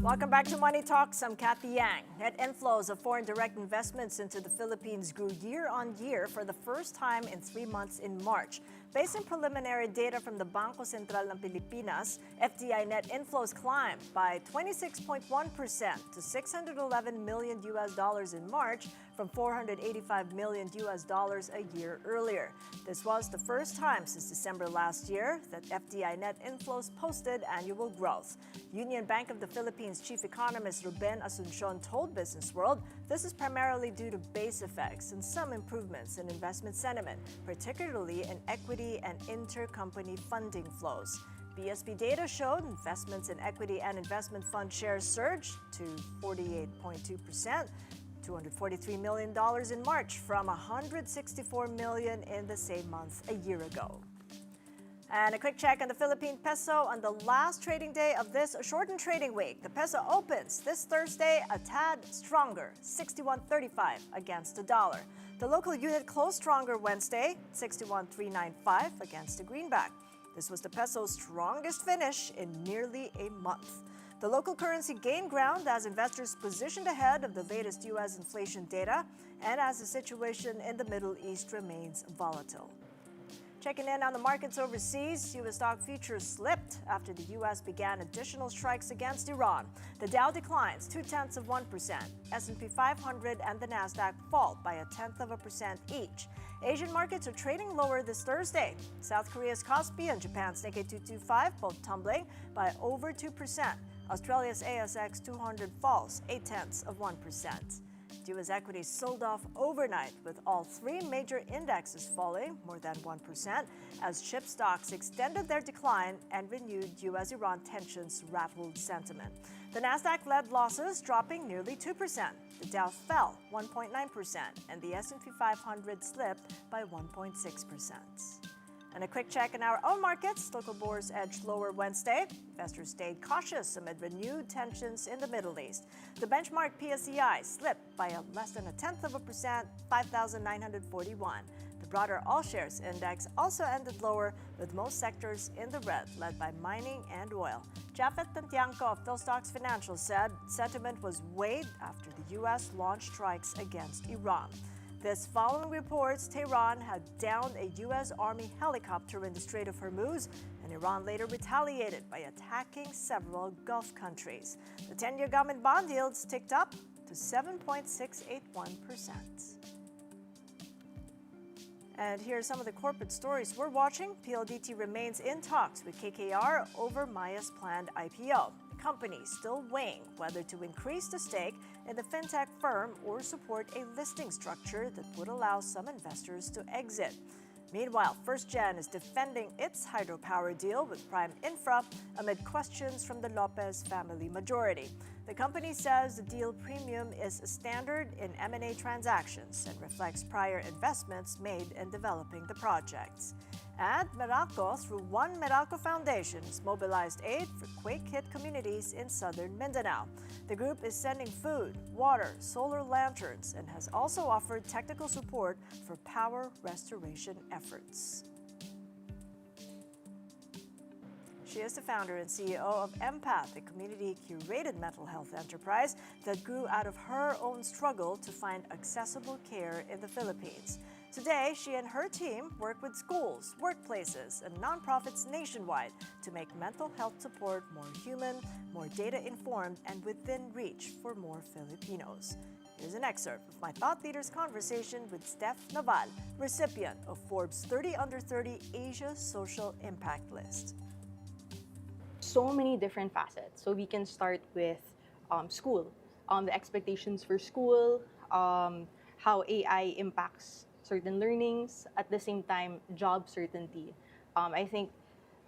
Welcome back to Money Talks. I'm Kathy Yang. Net inflows of foreign direct investments into the Philippines grew year on year for the first time in 3 months in March. Based on preliminary data from the Bangko Sentral ng Pilipinas, FDI net inflows climbed by 26.1% to $611 million in March from $485 million a year earlier. This was the first time since December last year that FDI net inflows posted annual growth. Union Bank of the Philippines Chief Economist Ruben Asuncion told Business World this is primarily due to base effects and some improvements in investment sentiment, particularly in equity and intercompany funding flows. BSP data showed investments in equity and investment fund shares surged to 48.2%, $243 million in March from $164 million in the same month a year ago. And a quick check on the Philippine peso on the last trading day of this shortened trading week. The peso opens this Thursday a tad stronger, 61.35 against the dollar. The local unit closed stronger Wednesday, 61.395 against the greenback. This was the peso's strongest finish in nearly a month. The local currency gained ground as investors positioned ahead of the latest U.S. inflation data and as the situation in the Middle East remains volatile. Checking in on the markets overseas, U.S. stock futures slipped after the U.S. began additional strikes against Iran. The Dow declines 0.2%, S&P 500 and the Nasdaq fall by 0.1% each. Asian markets are trading lower this Thursday. South Korea's Kospi and Japan's Nikkei 225 both tumbling by over 2%. Australia's ASX 200 falls 0.8%. U.S. equities sold off overnight, with all three major indexes falling more than 1% as chip stocks extended their decline and renewed U.S.-Iran tensions rattled sentiment. The Nasdaq led losses, dropping nearly 2%. The Dow fell 1.9%, and the S&P 500 slipped by 1.6%. And a quick check in our own markets. Local bourse edged lower Wednesday. Investors stayed cautious amid renewed tensions in the Middle East. The benchmark PSEI slipped by less than 0.1%, 5,941. The broader all-shares index also ended lower, with most sectors in the red, led by mining and oil. Jafet Tantiangco of PhilStocks Financial said sentiment was weighed after the U.S. launched strikes against Iran. This following reports Tehran had downed a U.S. Army helicopter in the Strait of Hormuz, and Iran later retaliated by attacking several Gulf countries. The 10-year government bond yields ticked up to 7.681%. And here are some of the corporate stories we're watching. PLDT remains in talks with KKR over Maya's planned IPO. Company still weighing whether to increase the stake in the fintech firm or support a listing structure that would allow some investors to exit. Meanwhile, FirstGen is defending its hydropower deal with Prime Infra amid questions from the Lopez family majority. The company says the deal premium is standard in M&A transactions and reflects prior investments made in developing the projects. And Meralco, through One Meralco Foundation, has mobilized aid for quake-hit communities in southern Mindanao. The group is sending food, water, solar lanterns, and has also offered technical support for power restoration efforts. She is the founder and CEO of Empath, a community-curated mental health enterprise that grew out of her own struggle to find accessible care in the Philippines. Today, she and her team work with schools, workplaces, and nonprofits nationwide to make mental health support more human, more data-informed, and within reach for more Filipinos. Here's an excerpt of my Thought Leaders conversation with Steph Naval, recipient of Forbes 30 Under 30 Asia Social Impact List. So many different facets. So we can start with school, the expectations for school, how AI impacts certain learnings, at the same time, job certainty. I think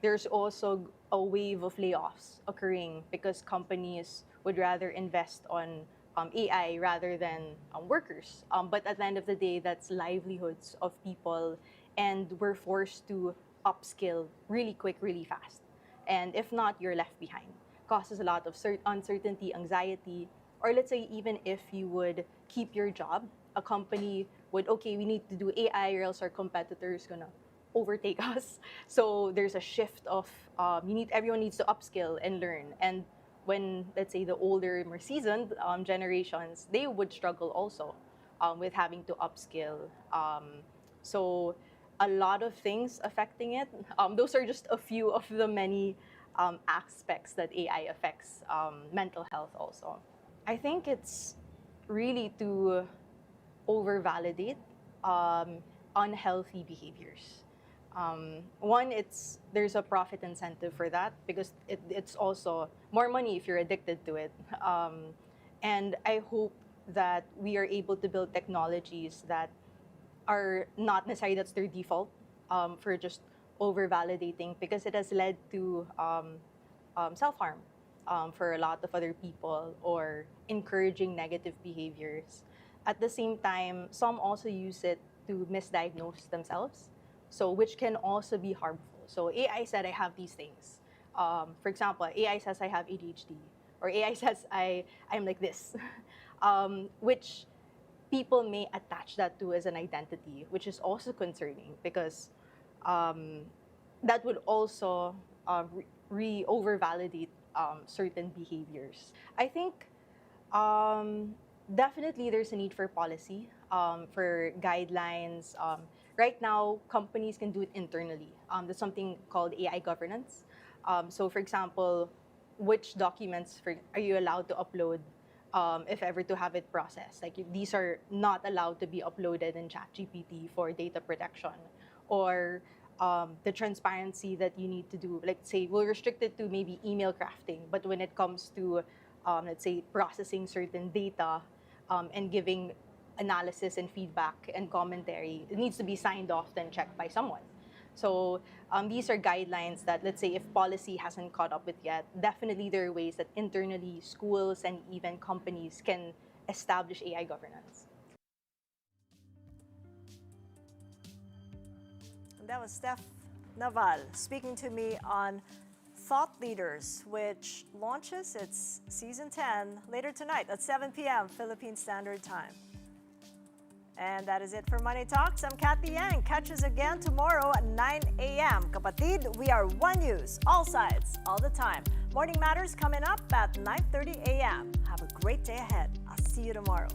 there's also a wave of layoffs occurring because companies would rather invest on AI rather than workers. But at the end of the day, that's livelihoods of people, and we're forced to upskill really quick, really fast. And if not, you're left behind. Causes a lot of uncertainty, anxiety, or let's say even if you would keep your job, a company would, okay, we need to do AI or else our competitors gonna overtake us. So there's a shift of everyone needs to upskill and learn. And when, let's say, the older, more seasoned generations, they would struggle also with having to upskill. So a lot of things affecting it. Those are just a few of the many aspects that AI affects mental health also. I think it's really to over-validate unhealthy behaviors. One, there's a profit incentive for that because it's also more money if you're addicted to it. And I hope that we are able to build technologies that are not necessarily that's their default for just over-validating, because it has led to self-harm for a lot of other people, or encouraging negative behaviors. At the same time, some also use it to misdiagnose themselves, so which can also be harmful. So AI said I have these things. For example, AI says I have ADHD, or AI says I'm like this, which people may attach that to as an identity, which is also concerning because that would also over-validate certain behaviors. I think definitely there's a need for policy, for guidelines. Right now, companies can do it internally. There's something called AI governance. So for example, which documents are you allowed to upload if ever to have it processed? Like these are not allowed to be uploaded in ChatGPT for data protection, or the transparency that you need to do. Like say, we'll restrict it to maybe email crafting, but when it comes to, let's say, processing certain data and giving analysis and feedback and commentary, it needs to be signed off and checked by someone. So these are guidelines that, let's say, if policy hasn't caught up with yet, definitely there are ways that internally schools and even companies can establish AI governance. And that was Steph Naval speaking to me on Thought Leaders, which launches its season 10 later tonight at 7 p.m. Philippine Standard Time. And that is it for Money Talks. I'm Kathy Yang. Catch us again tomorrow at 9 a.m. Kapatid, we are One News, all sides, all the time. Morning Matters coming up at 9:30 a.m. Have a great day ahead. I'll see you tomorrow.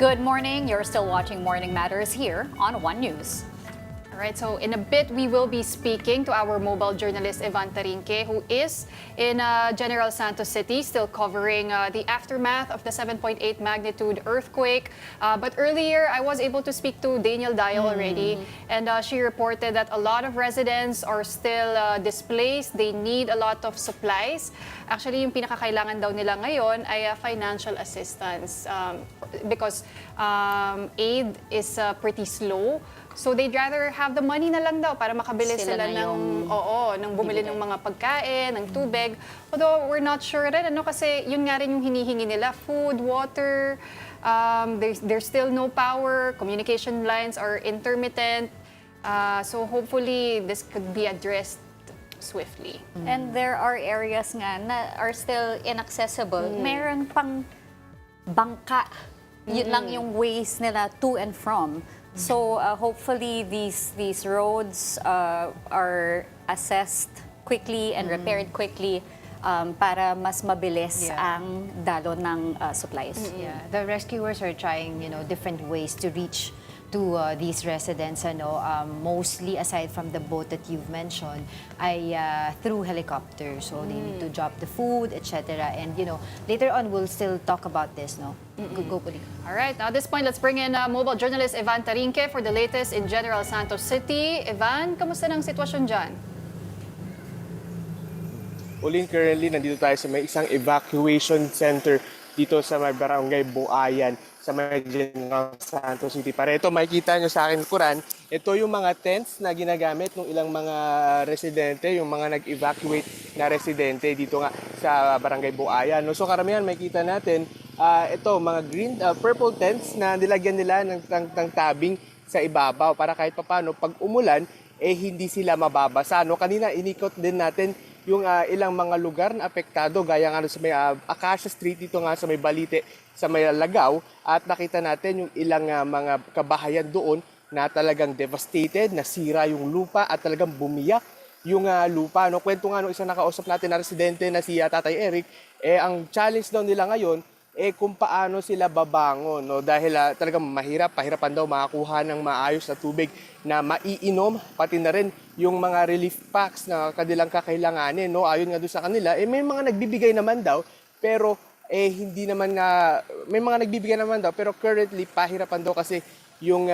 Good morning. You're still watching Morning Matters here on One News. All right, so in a bit, we will be speaking to our mobile journalist, Ivan Tarinque, who is in General Santos City, still covering the aftermath of the 7.8 magnitude earthquake. But earlier, I was able to speak to Daniel Dio already, and she reported that a lot of residents are still displaced. They need a lot of supplies. Actually, yung pinakakailangan daw nila ngayon ay financial assistance because aid is pretty slow. So they'd rather have the money na lang daw para makabili sila ng bumili ng mga pagkain, ng tubig. Although we're not sure rin kasi yun nga rin yung hinihingi nila, food, water, there's still no power, communication lines are intermittent. So hopefully this could be addressed swiftly. And there are areas nga na are still inaccessible. Meron pang bangka. Yun lang yung ways nila to and from. So hopefully these roads are assessed quickly and repaired quickly para mas mabilis ang dalo ng supplies. Yeah, the rescuers are trying, different ways to reach to these residents, mostly aside from the boat that you've mentioned, ay through helicopter. So they need to drop the food, etc. And later on we'll still talk about this, no? Go, Puli. All right, now at this point, let's bring in mobile journalist Ivan Tarinque for the latest in General Santos City. Ivan, kamusta ng sitwasyon dyan? Uling, currently nandito tayo sa may isang evacuation center dito sa may barangay Buayan sa may General Santos City. Para ito, makikita nyo sa akin kuran, ito yung mga tents na ginagamit ng ilang mga residente, yung mga nag-evacuate na residente dito nga sa barangay Buayan. So karamihan makikita natin, ito mga purple tents na nilagyan nila ng tabing sa ibabaw para kahit papano pag umulan, hindi sila mababasa. Kanina inikot din natin yung ilang mga lugar na apektado gaya nga sa may Acacia Street dito nga sa may Balite, sa may Lagaw, at nakita natin yung ilang mga kabahayan doon na talagang devastated, nasira yung lupa at talagang bumiyak yung lupa. Kwento nga nung isang nakausap natin na residente na si Tatay Eric, ang challenge daw nila ngayon kung paano sila babangon, dahil talagang pahirapan daw makakuha ng maayos na tubig na maiinom, pati na rin yung mga relief packs na kanilang kakailanganin. Ayon nga doon sa kanila, may mga nagbibigay naman daw, pero hindi naman may mga nagbibigay naman daw, pero currently pahirapan daw kasi yung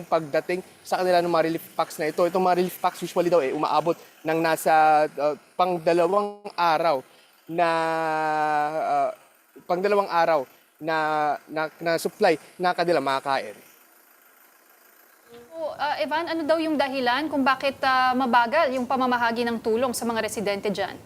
pagdating sa kanila ng mga relief packs na ito. Itong mga relief packs usually daw umaabot ng nasa pang 2 araw na supply na kanilang makakain. So, Ivan, ano daw yung dahilan kung bakit mabagal yung pamamahagi ng tulong sa mga residente dyan?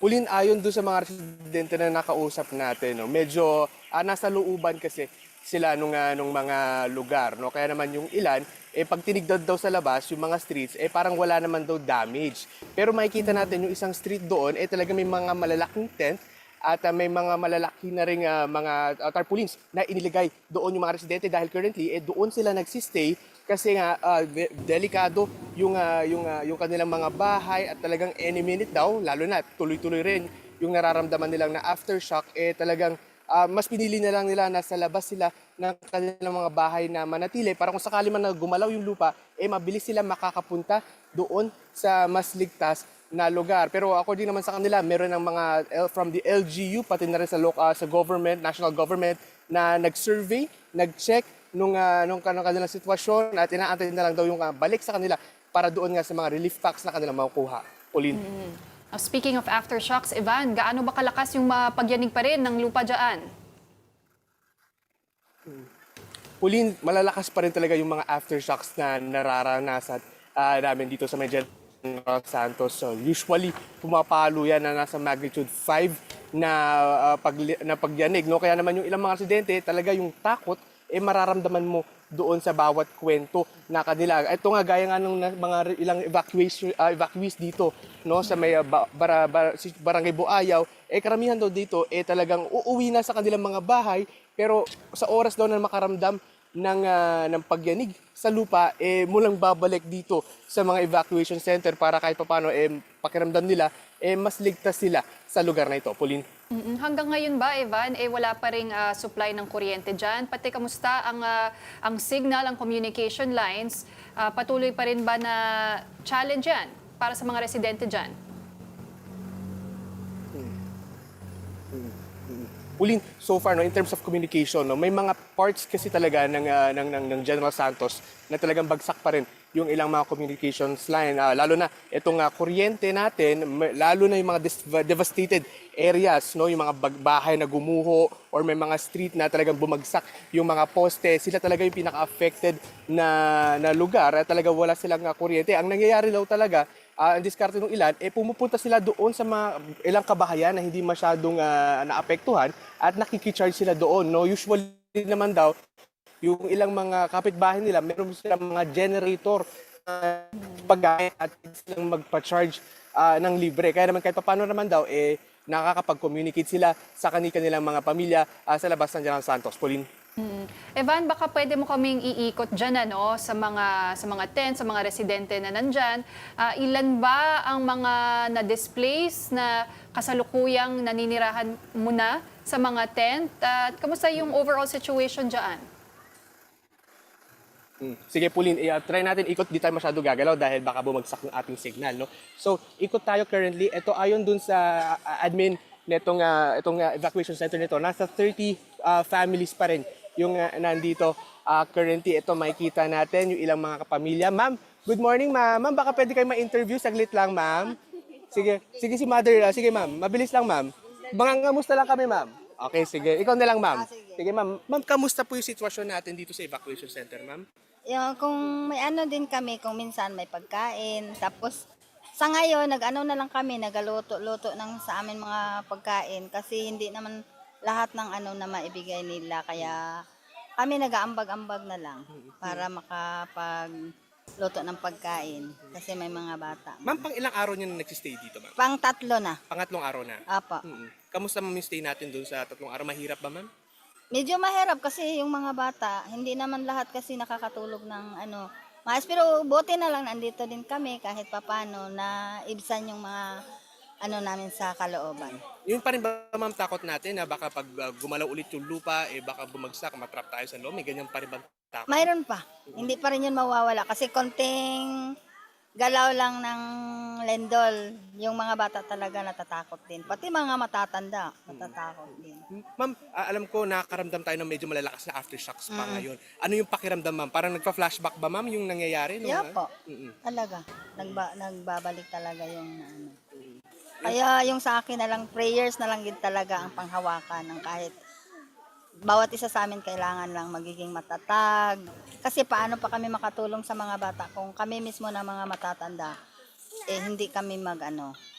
Ulin, ayon doon sa mga residente na nakausap natin, medyo nasa looban kasi sila nung mga lugar. Kaya naman yung ilan, pag tinignan daw sa labas, yung mga streets, parang wala naman daw damage. Pero makikita natin yung isang street doon, talaga may mga malalaking tent at may mga malalaki na ring mga tarpaulins na iniligay doon yung mga residente dahil currently doon sila nagsistay kasi nga delikado yung kanilang mga bahay at talagang any minute daw, lalo na tuloy-tuloy rin yung nararamdaman nilang na aftershock, talagang mas pinili na lang nila na sa labas sila ng kanilang mga bahay na manatili para kung sakali man na gumalaw yung lupa, mabilis sila makakapunta doon sa mas ligtas na lugar. Pero ako din naman sa kanila, meron ng mga from the LGU, pati na rin sa government, national government, na nag-survey, nag-check nung kanilang sitwasyon at inaantay na lang daw yung balik sa kanila para doon nga sa mga relief packs na kanilang makukuha. Pauline. Speaking of aftershocks, Ivan, gaano ba kalakas yung pagyanig pa rin ng lupa dyan? Pauline, malalakas pa rin talaga yung mga aftershocks na nararanasan namin dito sa General Santos. So, usually, pumapalo yan na nasa magnitude 5 na pagyanig. Kaya naman yung ilang mga residente, talaga yung takot, mararamdaman mo doon sa bawat kwento na kanila. Ito nga, gaya nga ng mga ilang evacuees dito sa may barangay Buayaw, karamihan daw dito, talagang uuwi na sa kanilang mga bahay, pero sa oras daw na makaramdam ng pagyanig sa lupa, mulang babalik dito sa mga evacuation center para kahit paano pakiramdam nila, mas ligtas sila sa lugar na ito. Pauline. Hanggang ngayon ba, Evan, wala pa ring supply ng kuryente dyan? Pati kamusta ang signal, ang communication lines, patuloy pa rin ba na challenge yan para sa mga residente dyan? Ulin, so far, no, in terms of communication, no, may mga parts kasi talaga ng General Santos na talagang bagsak pa rin yung ilang mga communications line. Lalo na itong kuryente natin, lalo na yung mga devastated areas, no, yung mga bahay na gumuho or may mga street na talagang bumagsak yung mga poste, sila talaga yung pinaka-affected na lugar at talaga wala silang kuryente. Ang nangyayari daw talaga, ang diskarte ng ilan, pumupunta sila doon sa mga ilang kabahayan na hindi masyadong naapektuhan at nakikicharge sila doon. No? Usually naman daw, yung ilang mga kapitbahay nila, meron silang mga generator pagkain at silang magpa-charge ng libre. Kaya naman kahit paano naman daw, nakakapag-communicate sila sa kanilang mga pamilya sa labas ng General Santos. Pauline? Evan, baka pwede mo kaming iikot dyan sa mga tent, sa mga residente na nandyan. Ilan ba ang mga na-displace na kasalukuyang naninirahan muna sa mga tent? At kamusta yung overall situation dyan? Sige, Pauline, try natin ikot. Di tayo masyado gagalaw dahil baka bumagsak yung ating signal. No? So, ikot tayo currently. Ito ayon dun sa admin netong itong evacuation center nito. Nasa 30 families pa rin yung nandito currently. Ito makikita natin yung ilang mga kapamilya. Ma'am, good morning, ma'am. Ma'am, baka pwede kayo ma-interview saglit lang, ma'am. Sige si mother. Sige, ma'am. Mabilis lang, ma'am. Kamusta lang kami, ma'am. Okay, sige. Ikaw na lang, ma'am. Sige, ma'am. Ma'am, kamusta po yung sitwasyon natin dito sa evacuation center, ma'am? Kung may ano din kami, kung minsan may pagkain. Tapos, sa ngayon, nag-ano na lang kami, nagaluto-luto ng sa amin mga pagkain. Kasi hindi naman lahat ng ano na maibigay nila. Kaya kami nag-aambag-ambag na lang para makapagluto ng pagkain. Kasi may mga bata. Ma'am, pang ilang araw nyo na nagsistay dito, ma'am? Pang-3 na. Pangatlong araw na? Apa. Kamusta ma'am yung stay natin doon sa 3 araw? Mahirap ba, ma'am? Medyo mahirap kasi yung mga bata, hindi naman lahat kasi nakakatulog ng maayos. Pero buti na lang nandito din kami kahit papano na ibsan yung mga namin sa kalooban. Yun pa rin ba, ma'am, takot natin na baka pag gumalaw ulit yung lupa, baka bumagsak, matrap tayo sa loob? May ganyan pa rin ba takot? Mayroon pa. Hindi pa rin yun mawawala kasi konting galaw lang ng lendol, yung mga bata talaga natatakot din. Pati mga matatanda, natatakot din. Ma'am, alam ko nakakaramdam tayo ng medyo malalakas na aftershocks pa ngayon. Ano yung pakiramdam, ma'am? Parang nagpa-flashback ba, ma'am, yung nangyayari? Yeah po. Talaga. Nagbabalik talaga yung Kaya yung sa akin na lang, prayers na lang din talaga ang panghawakan ng kahit bawat isa sa amin kailangan lang magiging matatag. Kasi paano pa kami makatulong sa mga bata kung kami mismo na mga matatanda, hindi kami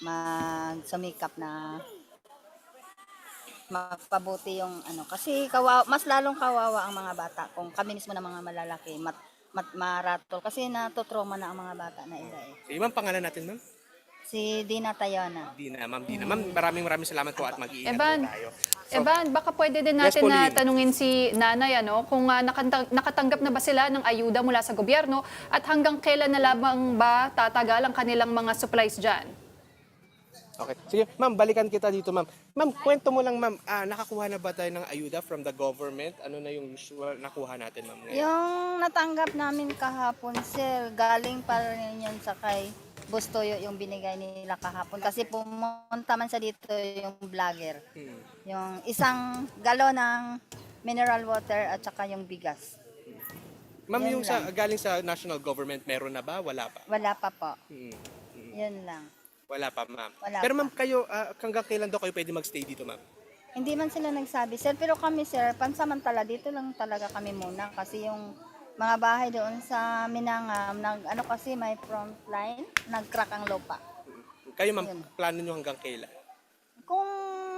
magsumikap na mapabuti yung Kasi mas lalong kawawa ang mga bata kung kami mismo na mga malalaki, maratol. Kasi natutrauma na ang mga bata na ila Sige, ma'am, pangalan natin, ma'am? Si Dina Tayona. Dina. Ma'am, maraming salamat po at mag-iingat Evan, po tayo. Evan, baka pwede din natin na tanungin si Nanay kung nakatanggap na ba sila ng ayuda mula sa gobyerno at hanggang kailan na lamang ba tatagal ang kanilang mga supplies dyan? Okay. Sige, ma'am, balikan kita dito, ma'am. Ma'am, kwento mo lang, ma'am, nakakuha na ba tayo ng ayuda from the government? Ano na yung usual nakuha natin, ma'am? Ngayon? Yung natanggap namin kahapon, sir, galing pa rin yun sa kay Bustoyo yung binigay nila kahapon. Kasi pumunta man sa dito yung vlogger. Yung isang galon ng mineral water at saka yung bigas. Ma'am, yung galing sa national government, meron na ba? Wala pa? Wala pa po. Yun lang. Wala pa, ma'am. Pero ma'am, kayo, hanggang kailan daw kayo pwede magstay dito, ma'am? Hindi man sila nagsabi, sir. Pero kami, sir, pansamantala, dito lang talaga kami muna. Kasi yung mga bahay doon sa Minangam, kasi may front line, nag-crack ang lupa. Kayo, ma'am, plano nyo hanggang kailan? Kung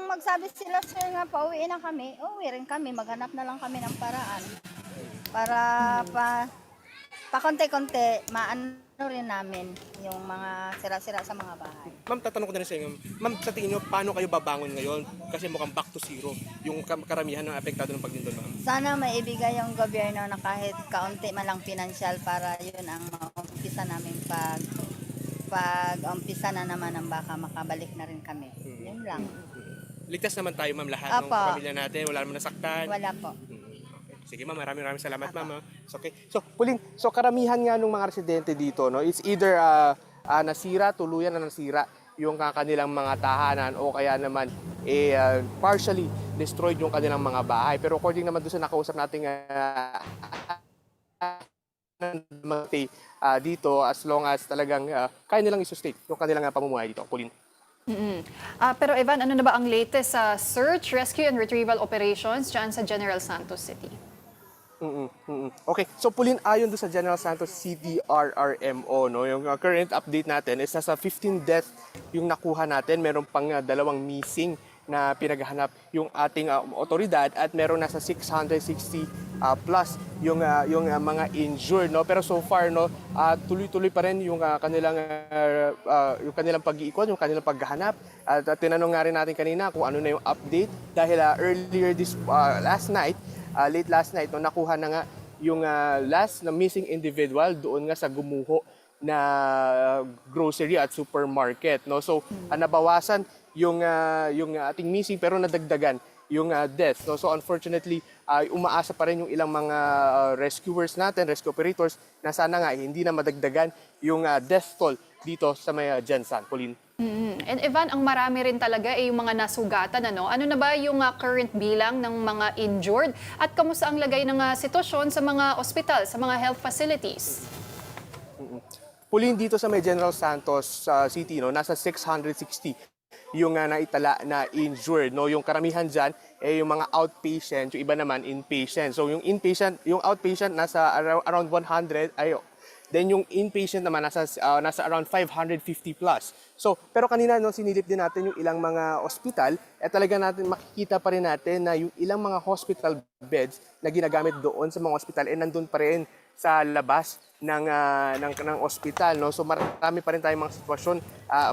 magsabi sila, sir, nga pauwi na kami, uwi rin kami, maghanap na lang kami ng paraan. Para pakonti-konti, maano rin namin yung mga sira-sira sa mga bahay. Ma'am, tatanong ko na rin sa inyo. Ma'am, sa tingin nyo, paano kayo babangon ngayon? Kasi mukhang back to zero yung karamihan ng apektado ng paglindol, ma'am. Sana maibigay yung gobyerno na kahit kaunti man lang pinansyal para yun ang umpisa namin pag umpisa na naman ang baka makabalik na rin kami. Yun lang. ligtas naman tayo, ma'am, lahat ng Apo. pamilya natin. Wala naman nasaktan. Wala po. Sige, ma'am, maraming salamat, ma'am. Okay. So, Pauline, so karamihan nga ng mga residente dito, no, it's either nasira, tuluyan na nasira yung kanilang mga tahanan o kaya naman partially destroyed yung kanilang mga bahay. Pero according naman doon sa nakausap nating dito, as long as talagang kaya nilang i-sustain yung kanilang pamumuhay dito. Pauline. Pero Evan, ano na ba ang latest sa search, rescue, and retrieval operations dyan sa General Santos City? Okay, so Pauline, ayon doon sa General Santos CDRRMO, no, yung current update natin is nasa 15 death yung nakuha natin. Meron pang 2 missing na pinaghahanap yung ating otoridad at meron nasa 660 plus yung mga injured, no. Pero so far, no, tuloy-tuloy pa rin yung kanilang pag-iikot, yung kanilang paghahanap. At tinanong nga rin natin kanina kung ano na yung update dahil earlier late last night, no, nakuha na nga yung last na missing individual doon nga sa gumuho na grocery at supermarket, no. So nabawasan yung ating missing pero nadagdagan yung death, no. So unfortunately, umaasa pa rin yung ilang mga rescuers natin, rescue operators, na sana nga hindi na madagdagan yung death toll dito sa may Jensan. Pauline. And Evan, ang marami rin talaga ay yung mga nasugatan. Ano na ba yung current bilang ng mga injured? At kamusta ang lagay ng sitwasyon sa mga ospital, sa mga health facilities? Pauline, dito sa may General Santos City, no, nasa 660 yung naitala na injured, no. Yung karamihan diyan yung mga outpatient, yung iba naman inpatient. So yung outpatient nasa around 100, then yung inpatient naman nasa around 550 plus. So, pero kanina, no, sinilip din natin yung ilang mga hospital, talaga natin makikita pa rin natin na yung ilang mga hospital beds na ginagamit doon sa mga hospital nandun pa rin sa labas ng ospital, no. So marami pa rin tayong mga sitwasyon,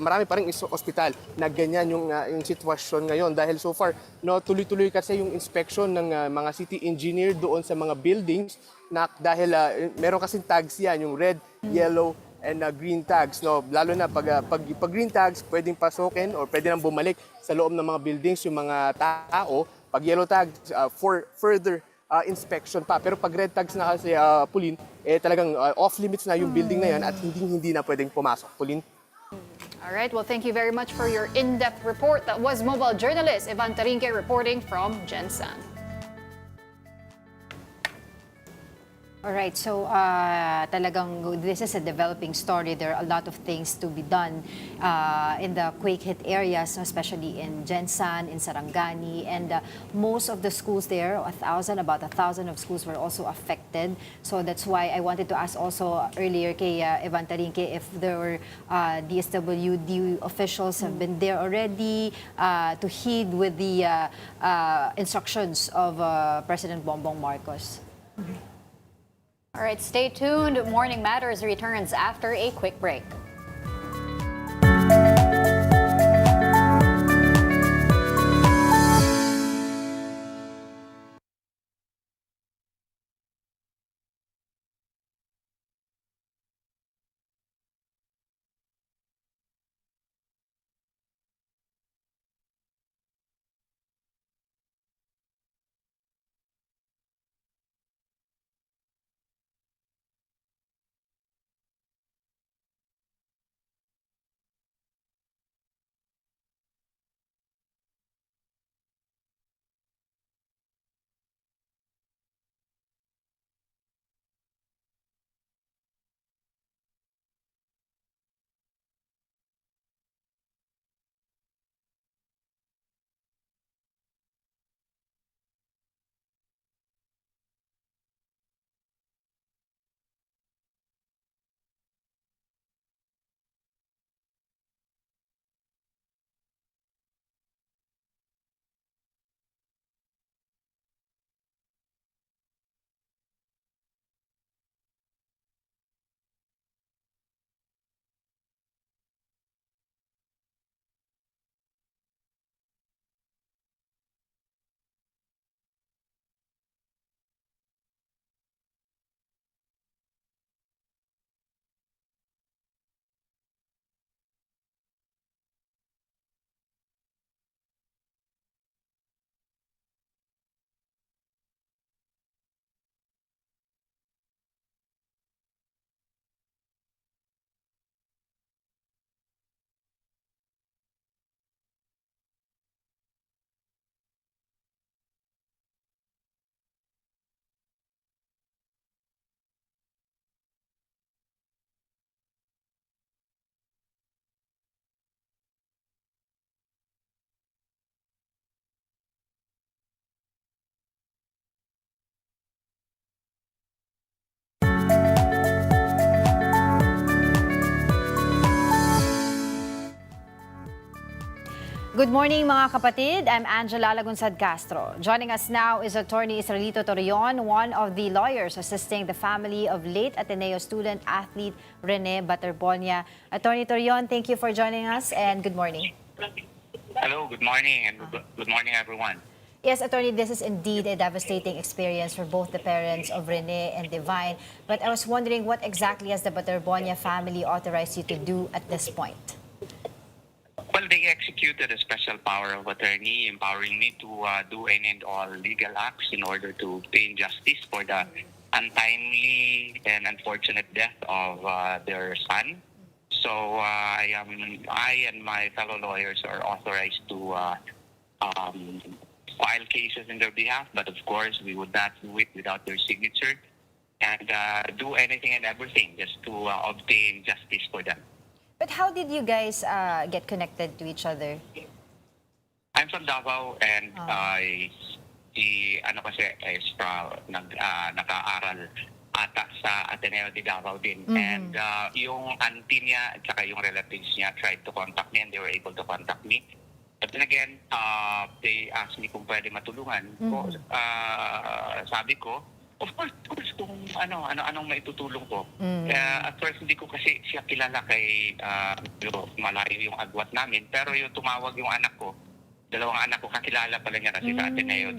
marami pa rin ospital na ganyan yung sitwasyon ngayon dahil so far, no, tuloy-tuloy kasi yung inspection ng mga city engineer doon sa mga buildings dahil meron kasing tags yan, yung red, yellow, and green tags, no. Lalo na pag green tags, pwedeng pasukin or pwede nang bumalik sa loob ng mga buildings yung mga tao. Pag yellow tags, for further inspection pa. Pero pag red tags na kasi, Pauline, talagang off-limits na yung building na yan at hindi na pwedeng pumasok. Pauline? All right, well, thank you very much for your in-depth report. That was mobile journalist Evan Tarinque reporting from Jensan. Alright, so talagang this is a developing story. There are a lot of things to be done in the quake-hit areas, especially in Jensan, in Sarangani, and most of the schools there, about 1,000 of schools were also affected. So that's why I wanted to ask also earlier kay Evan Tarinque if there were DSWD officials have been there already to heed with the instructions of President Bongbong Marcos. All right, stay tuned. Morning Matters returns after a quick break. Good morning mga kapatid. I'm Angela Lagunsad Castro. Joining us now is Attorney Israelito Torion, one of the lawyers assisting the family of late Ateneo student athlete Rene Baterbonia. Attorney Torion, thank you for joining us and good morning. Hello, good morning, and good morning, everyone. Yes, Attorney, this is indeed a devastating experience for both the parents of Rene and Divine. But I was wondering what exactly has the Baterbonia family authorized you to do at this point? Well, they executed a special power of attorney, empowering me to do any and all legal acts in order to obtain justice for the untimely and unfortunate death of their son. So I and my fellow lawyers are authorized to file cases in their behalf, but of course we would not do it without their signature and do anything and everything just to obtain justice for them. But how did you guys get connected to each other? I'm from Davao and si ano kasi is nag-aaral ata sa Ateneo de Davao din. And yung auntie niya at saka yung relatives niya tried to contact me and they were able to contact me. But then again, they asked me kung pwede matulungan ko. Sabi ko, of course, kung anong maitutulong ko. At first, hindi ko kasi siya kilala kay malayo yung agwat namin. Pero yung tumawag yung anak ko, dalawang anak ko, kakilala pala niya kasi sa Ateneo.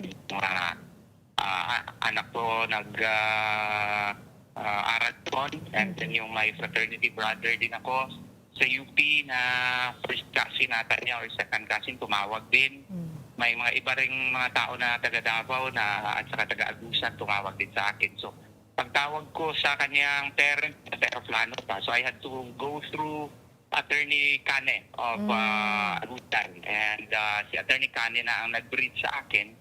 Anak ko nag-aral doon. And then yung my fraternity brother din ako sa UP na first cousin nata niya or second cousin, tumawag din. May mga iba ring mga tao na taga Davao na at saka taga Agusan tumawag din sa akin. So pagtawag ko sa kanyang parent, aeroplano pa. So I had to go through Attorney Cane of Agusan. And si Attorney Cane na ang nag-brief sa akin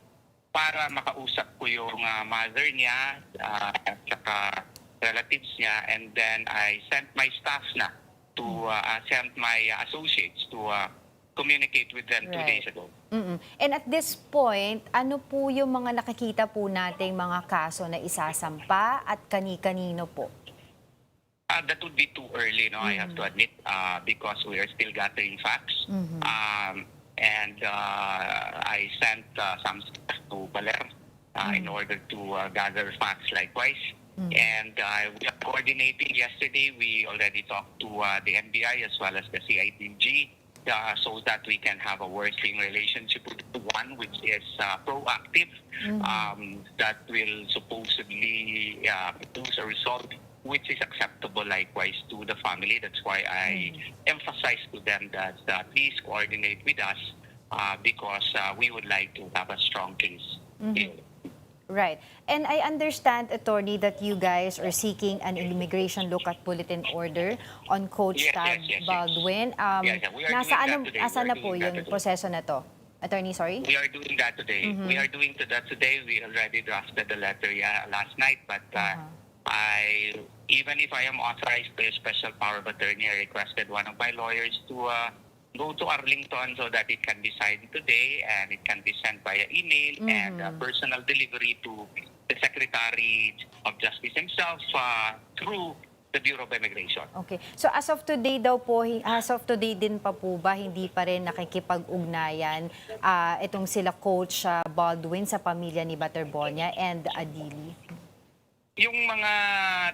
para makausap ko yung mother niya at saka relatives niya. And then I sent my staff na to send my associates to communicate with them 2 days ago. And at this point, ano po yung mga nakikita po nating mga kaso na isasampa at kani-kanino po? That would be too early, no? I have to admit, because we are still gathering facts. And I sent some staff to Baler in order to gather facts likewise. And we are coordinating. Yesterday, we already talked to the NBI as well as the CIDG. So that we can have a working relationship with one which is proactive, that will supposedly produce a result which is acceptable likewise to the family. That's why I emphasize to them that please coordinate with us because we would like to have a strong case. Right. And I understand, Attorney, that you guys are seeking an immigration lookout bulletin order on Coach Tad Baldwin. Nasa na po yung proseso na to? Attorney, sorry? We are doing that today. We are doing that today. We already drafted the letter last night, but even if I am authorized by a special power of attorney, I requested one of my lawyers to go to Arlington so that it can be signed today and it can be sent via email and personal delivery to the Secretary of Justice himself through the Bureau of Immigration. Okay. So as of today daw po, as of today din pa po ba, hindi pa rin nakikipag-ugnayan itong sila Coach Baldwin sa pamilya ni Baterbonia and Adili? Yung mga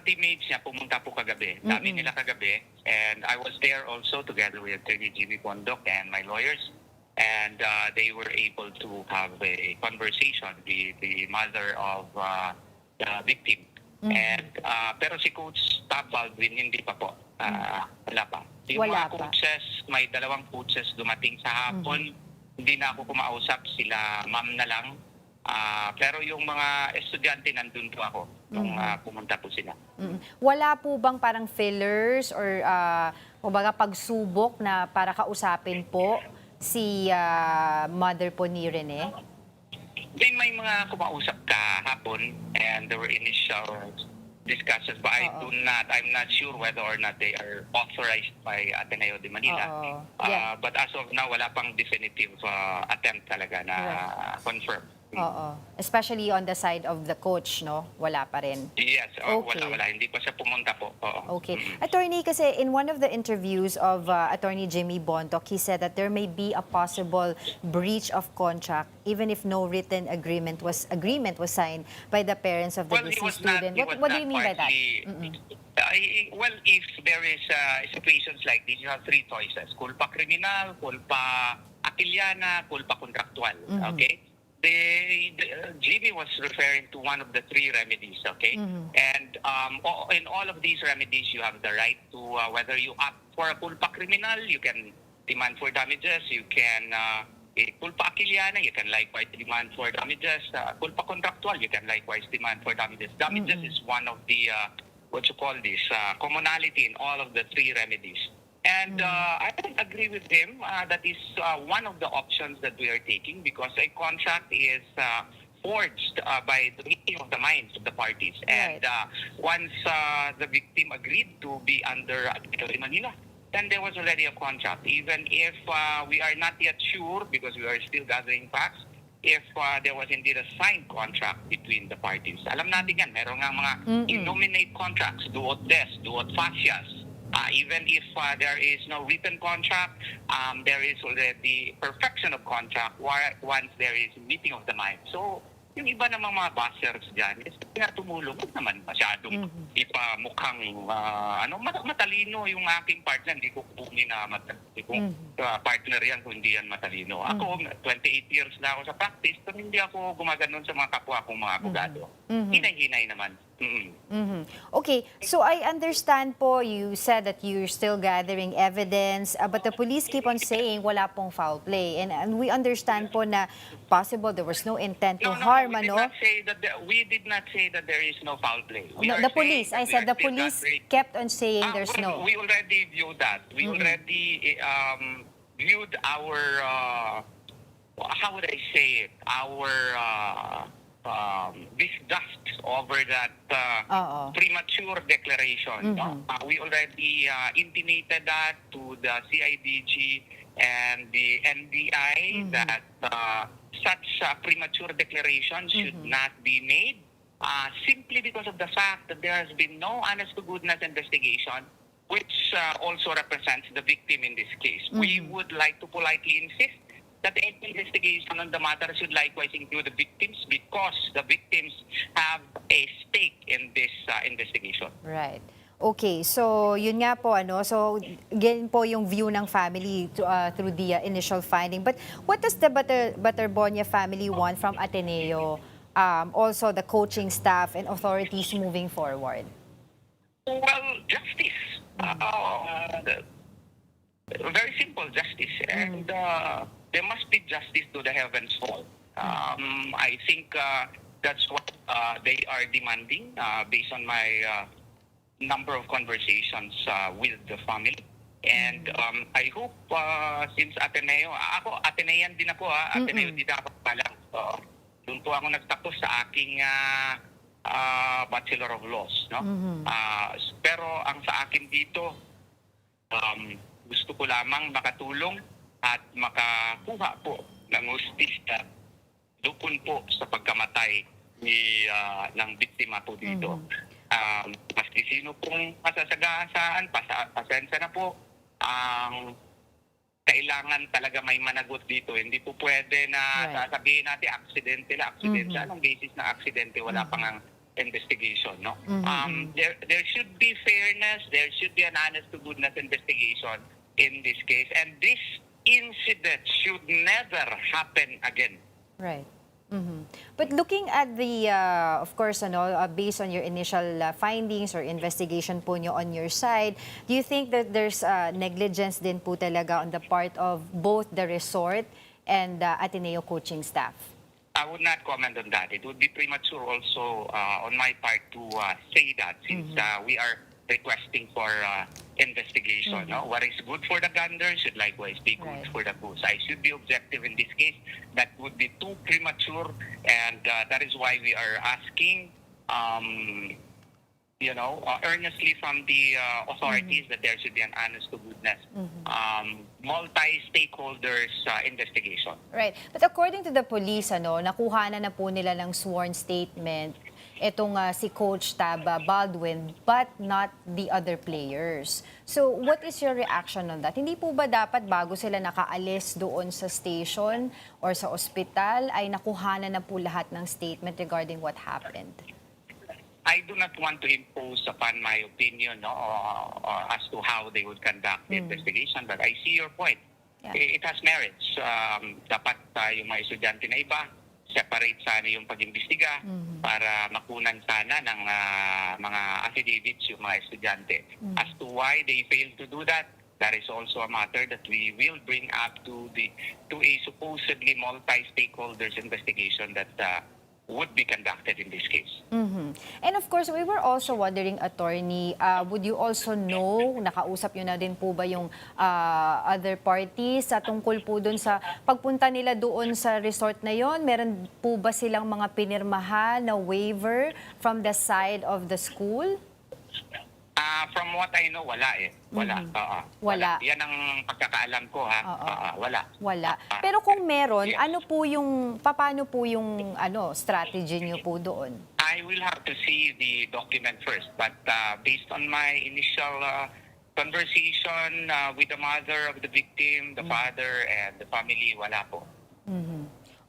teammates niya pumunta po kagabi. Dami nila kagabi. And I was there also together with Attorney Jimmy Pondok and my lawyers. And they were able to have a conversation with the mother of the victim. And pero si Coach Tad Baldwin hindi pa po. Wala pa. Yung mga coaches, may 2 coaches dumating sa hapon. Hindi na ako kumausap. Sila ma'am na lang. Pero yung mga estudyante nandun po ako nung pumunta po sila. Wala po bang parang fillers or kumbaga pagsubok na para kausapin po si mother po ni Rene? May mga kumausap kahapon and there were initial discussions but I'm not sure whether or not they are authorized by Ateneo de Manila. But as of now, wala pang definitive attempt talaga na confirm. Oo. Especially on the side of the coach, no? Wala pa rin. Yes, Okay. wala. Hindi pa siya pumunta po. Oo. Okay. Attorney, kasi in one of the interviews of Attorney Jimmy Bontoc, he said that there may be a possible breach of contract even if no written agreement was signed by the parents of the Well, he deceased was not- student. he was What do not you mean by that? partly- well, if there is situations like this, you have three choices. Culpa criminal, culpa akiliana, culpa contractual. Okay? Jimmy was referring to one of the three remedies, okay? And in all of these remedies, you have the right to, whether you opt for a culpa criminal, you can demand for damages, you can, culpa akiliana, you can likewise demand for damages, culpa contractual, you can likewise demand for damages. Damages is one of the, commonality in all of the three remedies. And I agree with him. That is one of the options that we are taking because a contract is forged by the meeting of the minds of the parties. And once the victim agreed to be under Manila, then there was already a contract. Even if we are not yet sure, because we are still gathering facts, if there was indeed a signed contract between the parties. Alam natin yan, meron nga mga innominate contracts, duot des, duot facias. Even if there is no written contract, there is already perfection of contract once there is meeting of the mind. So, yung iba namang mga bashers dyan, is na tumulong naman masyadong ipamukhang matalino yung aking partner. Hindi ko kukunin na matalino. Partner yan kung hindi yan matalino. Ako, 28 years na ako sa practice, pero hindi ako gumaganon sa mga kapwa kong mga abogado. Hinay-hinay naman. Okay, so I understand po you said that you're still gathering evidence, but the police keep on saying wala pong foul play. And we understand po na possible there was no intent to harm, we did not say that there is no foul play. The police, I said the police kept on saying there's no. We already viewed that. We already viewed our, how would I say it, our disgust over that premature declaration. We already intimated that to the CIDG and the NBI that such premature declaration should not be made simply because of the fact that there has been no honest-to-goodness investigation which also represents the victim in this case. We would like to politely insist that the investigation on the matter should likewise include the victims because the victims have a stake in this investigation. Right. Okay, so yun nga po, so ganyan po yung view ng family through the initial finding. But what does the Butterbonia family want from Ateneo, also the coaching staff and authorities moving forward? Well, justice. Very simple, justice. And there must be justice to the heavens fall. I think that's what they are demanding based on my number of conversations with the family. And I hope since Ateneo, ako Atenean din ako, Ateneo din ako palang. Doon po ako nagtapos sa aking Bachelor of Laws. No? Pero ang sa akin dito, gusto ko lamang makatulong at makakuha po ng hustisya doon po sa pagkamatay ng biktima po dito. Maski sino pong masasagasaan, pasensya na po, kailangan talaga may managot dito. Hindi po pwede na sasabihin natin aksidente lang. Aksidente, anong basis na aksidente? Wala pang ang investigation. No? There should be fairness, there should be an honest-to-goodness investigation in this case. And this incident should never happen again. Right. But looking at the, of course, based on your initial findings or investigation po nyo on your side, do you think that there's negligence din po talaga on the part of both the resort and the Ateneo coaching staff? I would not comment on that. It would be premature also on my part to say that since we are requesting for investigation. No? What is good for the gander should likewise be good for the goose. I should be objective in this case. That would be too premature, and that is why we are asking earnestly from the authorities that there should be an honest to goodness, multi-stakeholders investigation. Right. But according to the police, nakuha na po nila ng sworn statement itong si Coach Taba Baldwin, but not the other players. So what is your reaction on that? Hindi po ba dapat bago sila nakaalis doon sa station or sa ospital ay nakuha na po lahat ng statement regarding what happened? I do not want to impose upon my opinion as to how they would conduct the investigation, but I see your point. Yeah. It has merits. Dapat yung mga estudyante na iba, separate sana yung pag-imbestiga para makunan sana ng mga affidavits yung mga estudyante. As to why they failed to do that, that is also a matter that we will bring up to a supposedly multi-stakeholders investigation that would be conducted in this case. And of course, we were also wondering, Attorney, would you also know, nakausap nyo na din po ba yung other parties sa tungkol po doon sa pagpunta nila doon sa resort na yon? Meron po ba silang mga pinirmahan na waiver from the side of the school? From what I know, wala eh. Wala. Wala. Yan ang pagkakaalam ko ha. Wala. Wala. Pero kung meron, paano po yung strategy nyo po doon? I will have to see the document first, but based on my initial conversation with the mother of the victim, the father, and the family, wala po.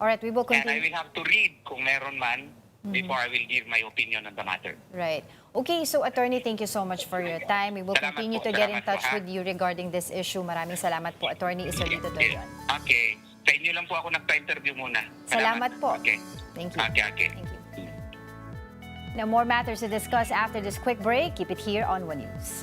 Alright, we will And continue. I will have to read kung meron man before I will give my opinion on the matter. Right. Okay, so Attorney, thank you so much for your time. We will Salamat continue po, to get in salamat po, touch ha? with you regarding this issue. Maraming salamat po, Attorney Isolito Torion. Okay. Sa inyo lang po ako nagpa-interview muna. Salamat po. Okay. Thank you. Okay. Thank you. Now, more matters to discuss after this quick break. Keep it here on One News.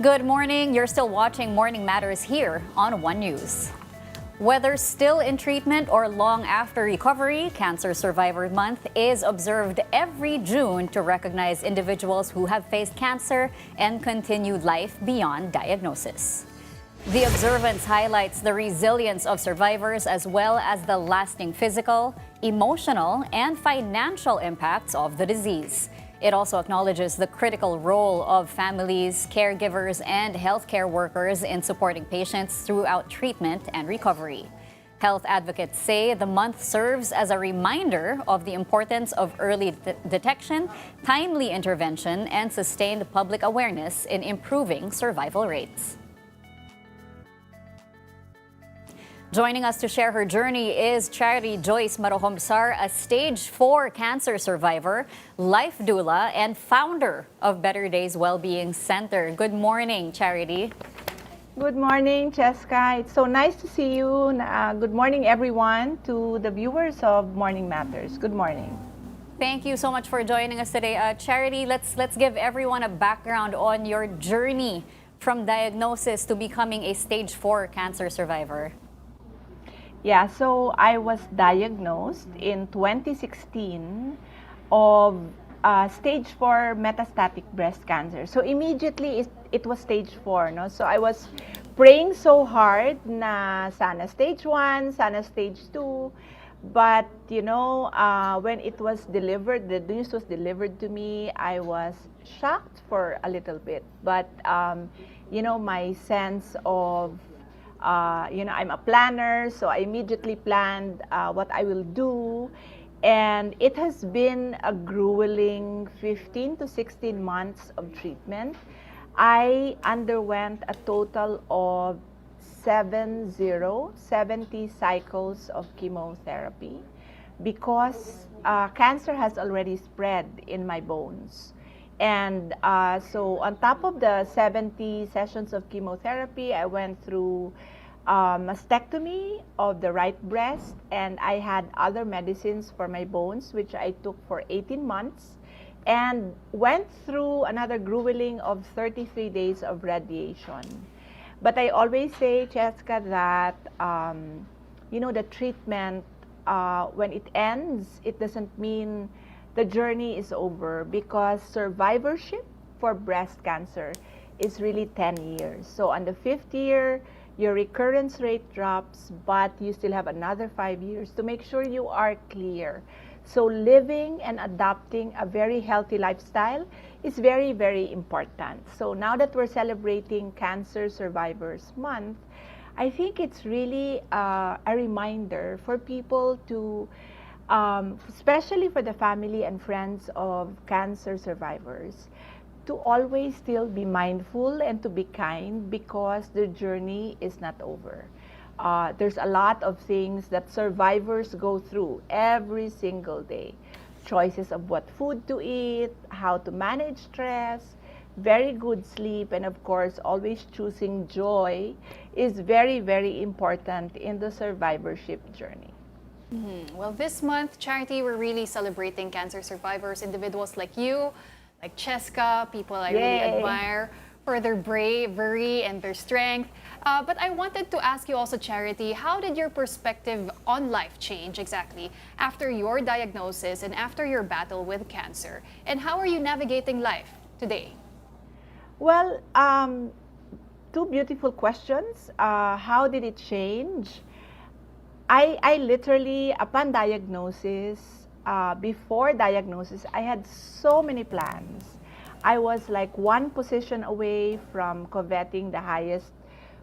Good morning. You're still watching Morning Matters here on One News. Whether still in treatment or long after recovery, Cancer Survivor Month is observed every June to recognize individuals who have faced cancer and continued life beyond diagnosis. The observance highlights the resilience of survivors as well as the lasting physical, emotional, and financial impacts of the disease. It also acknowledges the critical role of families, caregivers, and healthcare workers in supporting patients throughout treatment and recovery. Health advocates say the month serves as a reminder of the importance of early detection, timely intervention, and sustained public awareness in improving survival rates. Joining us to share her journey is Charity Joyce Marohomsar, a stage 4 cancer survivor, life doula, and founder of Better Days Wellbeing Center. Good morning, Charity. Good morning, Cheska. It's so nice to see you. Good morning, everyone, to the viewers of Morning Matters. Good morning. Thank you so much for joining us today. Charity, let's give everyone a background on your journey from diagnosis to becoming a stage 4 cancer survivor. Yeah, so I was diagnosed in 2016 of stage 4 metastatic breast cancer. So immediately it was stage 4, no? So I was praying so hard na sana stage 1, sana stage 2. But, you know, when it was delivered, the news was delivered to me, I was shocked for a little bit. But, you know, my sense of, you know, I'm a planner, so I immediately planned what I will do. And it has been a grueling 15 to 16 months of treatment. I underwent a total of 70 cycles of chemotherapy because cancer has already spread in my bones. And so on top of the 70 sessions of chemotherapy, I went through mastectomy of the right breast, and I had other medicines for my bones, which I took for 18 months, and went through another grueling of 33 days of radiation. But I always say, Cheska, that you know, the treatment, when it ends, it doesn't mean the journey is over, because survivorship for breast cancer is really 10 years. So on the 5th year, your recurrence rate drops, but you still have another 5 years to make sure you are clear. So living and adopting a very healthy lifestyle is very, very important. So now that we're celebrating Cancer Survivors Month, I think it's really a reminder for people to, especially for the family and friends of cancer survivors, to always still be mindful and to be kind, because the journey is not over. There's a lot of things that survivors go through every single day. Choices of what food to eat, how to manage stress, very good sleep, and of course, always choosing joy is very, very important in the survivorship journey. Well, this month, Charity, we're really celebrating cancer survivors, individuals like you, like Cheska, people I really Yay. admire for their bravery and their strength. But I wanted to ask you also, Charity, how did your perspective on life change exactly after your diagnosis and after your battle with cancer? And how are you navigating life today? Well, two beautiful questions. How did it change? I literally, upon diagnosis, before diagnosis, I had so many plans. I was like one position away from coveting the highest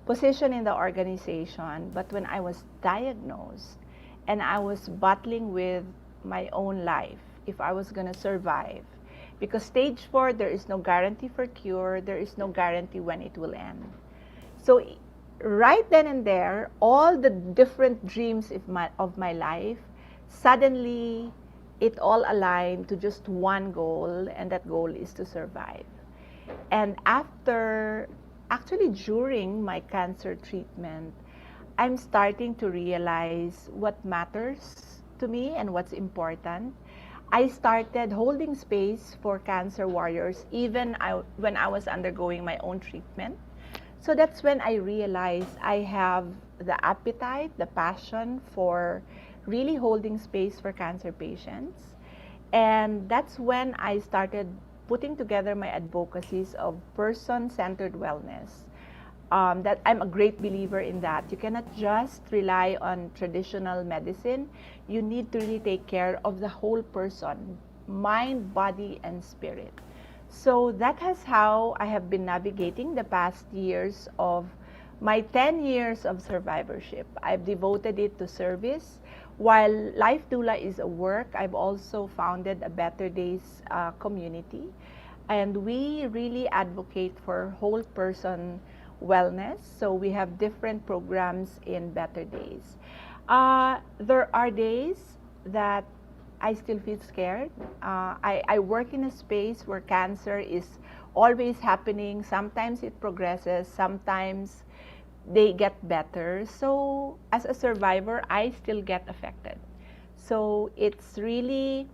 position in the organization. But when I was diagnosed and I was battling with my own life, if I was going to survive, because stage 4, there is no guarantee for cure, there is no guarantee when it will end. So right then and there, all the different dreams of my life, suddenly it all aligned to just one goal, and that goal is to survive. And actually during my cancer treatment, I'm starting to realize what matters to me and what's important. I started holding space for cancer warriors even when I was undergoing my own treatment. So that's when I realized I have the appetite, the passion for really holding space for cancer patients. And that's when I started putting together my advocacies of person-centered wellness. That I'm a great believer in that. You cannot just rely on traditional medicine. You need to really take care of the whole person, mind, body, and spirit. So that has how I have been navigating the past years of my 10 years of survivorship. I've devoted it to service. While Life Doula is a work, I've also founded a Better Days community. And we really advocate for whole person wellness. So we have different programs in Better Days. There are days that I still feel scared. I work in a space where cancer is always happening. Sometimes it progresses, sometimes they get better. So as a survivor, I still get affected. So it's really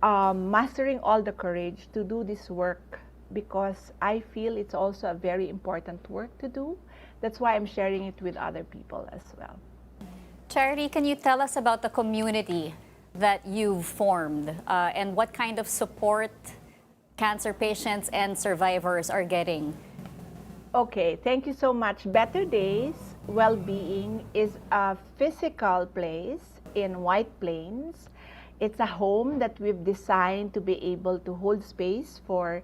mastering all the courage to do this work, because I feel it's also a very important work to do. That's why I'm sharing it with other people as well. Charity, can you tell us about the community that you've formed and what kind of support cancer patients and survivors are getting? Okay, thank you so much. Better Days Well-Being is a physical place in White Plains. It's a home that we've designed to be able to hold space for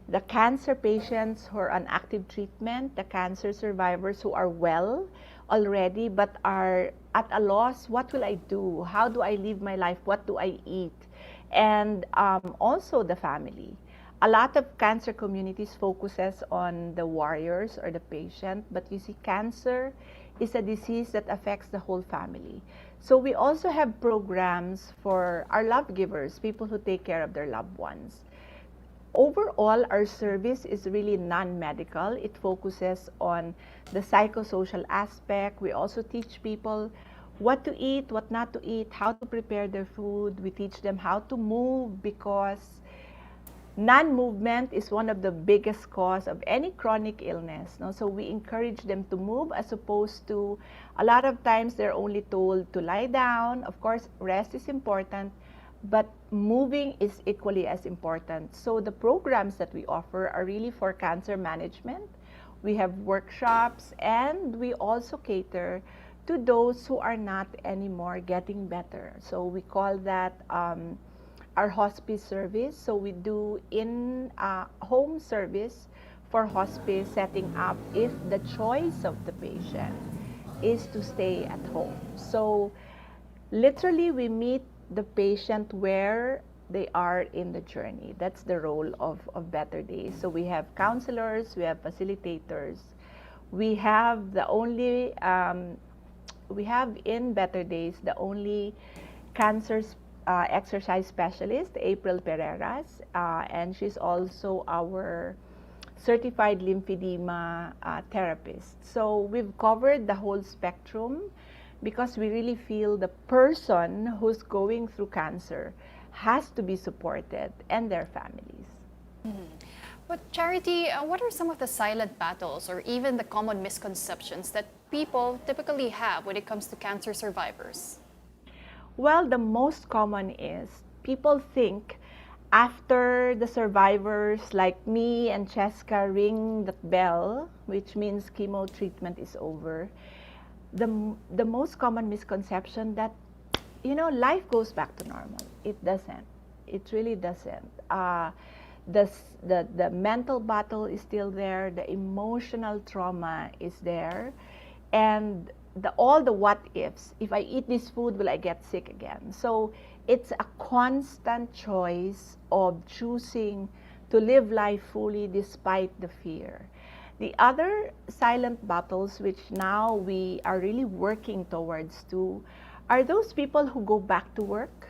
the cancer patients who are on active treatment, the cancer survivors who are well already but are at a loss. What will I do? How do I live my life? What do I eat? And also the family. A lot of cancer communities focuses on the warriors or the patient, but you see, cancer is a disease that affects the whole family. So we also have programs for our love givers, people who take care of their loved ones. Overall, our service is really non-medical. It focuses on the psychosocial aspect. We also teach people what to eat, what not to eat, how to prepare their food. We teach them how to move, because non-movement is one of the biggest cause of any chronic illness. No? So we encourage them to move, as opposed to a lot of times they're only told to lie down. Of course, rest is important, but moving is equally as important. So the programs that we offer are really for cancer management. We have workshops, and we also cater to those who are not anymore getting better. So we call that our hospice service. So we do in home service for hospice, setting up if the choice of the patient is to stay at home. So literally, we meet the patient where they are in the journey. That's the role of Better Days. So we have counselors, we have facilitators. We have the only, we have in Better Days the only cancer exercise specialist, April Pereras, and she's also our certified lymphedema therapist. So we've covered the whole spectrum, because we really feel the person who's going through cancer has to be supported, and their families. But Charity, what are some of the silent battles or even the common misconceptions that people typically have when it comes to cancer survivors? Well, the most common is people think after the survivors like me and Cheska ring the bell, which means chemo treatment is over, the most common misconception that, you know, life goes back to normal. It doesn't. It really doesn't. The mental battle is still there. The emotional trauma is there. And all the what ifs. If I eat this food, will I get sick again? So it's a constant choice of choosing to live life fully despite the fear. The other silent battles, which now we are really working towards to, are those people who go back to work.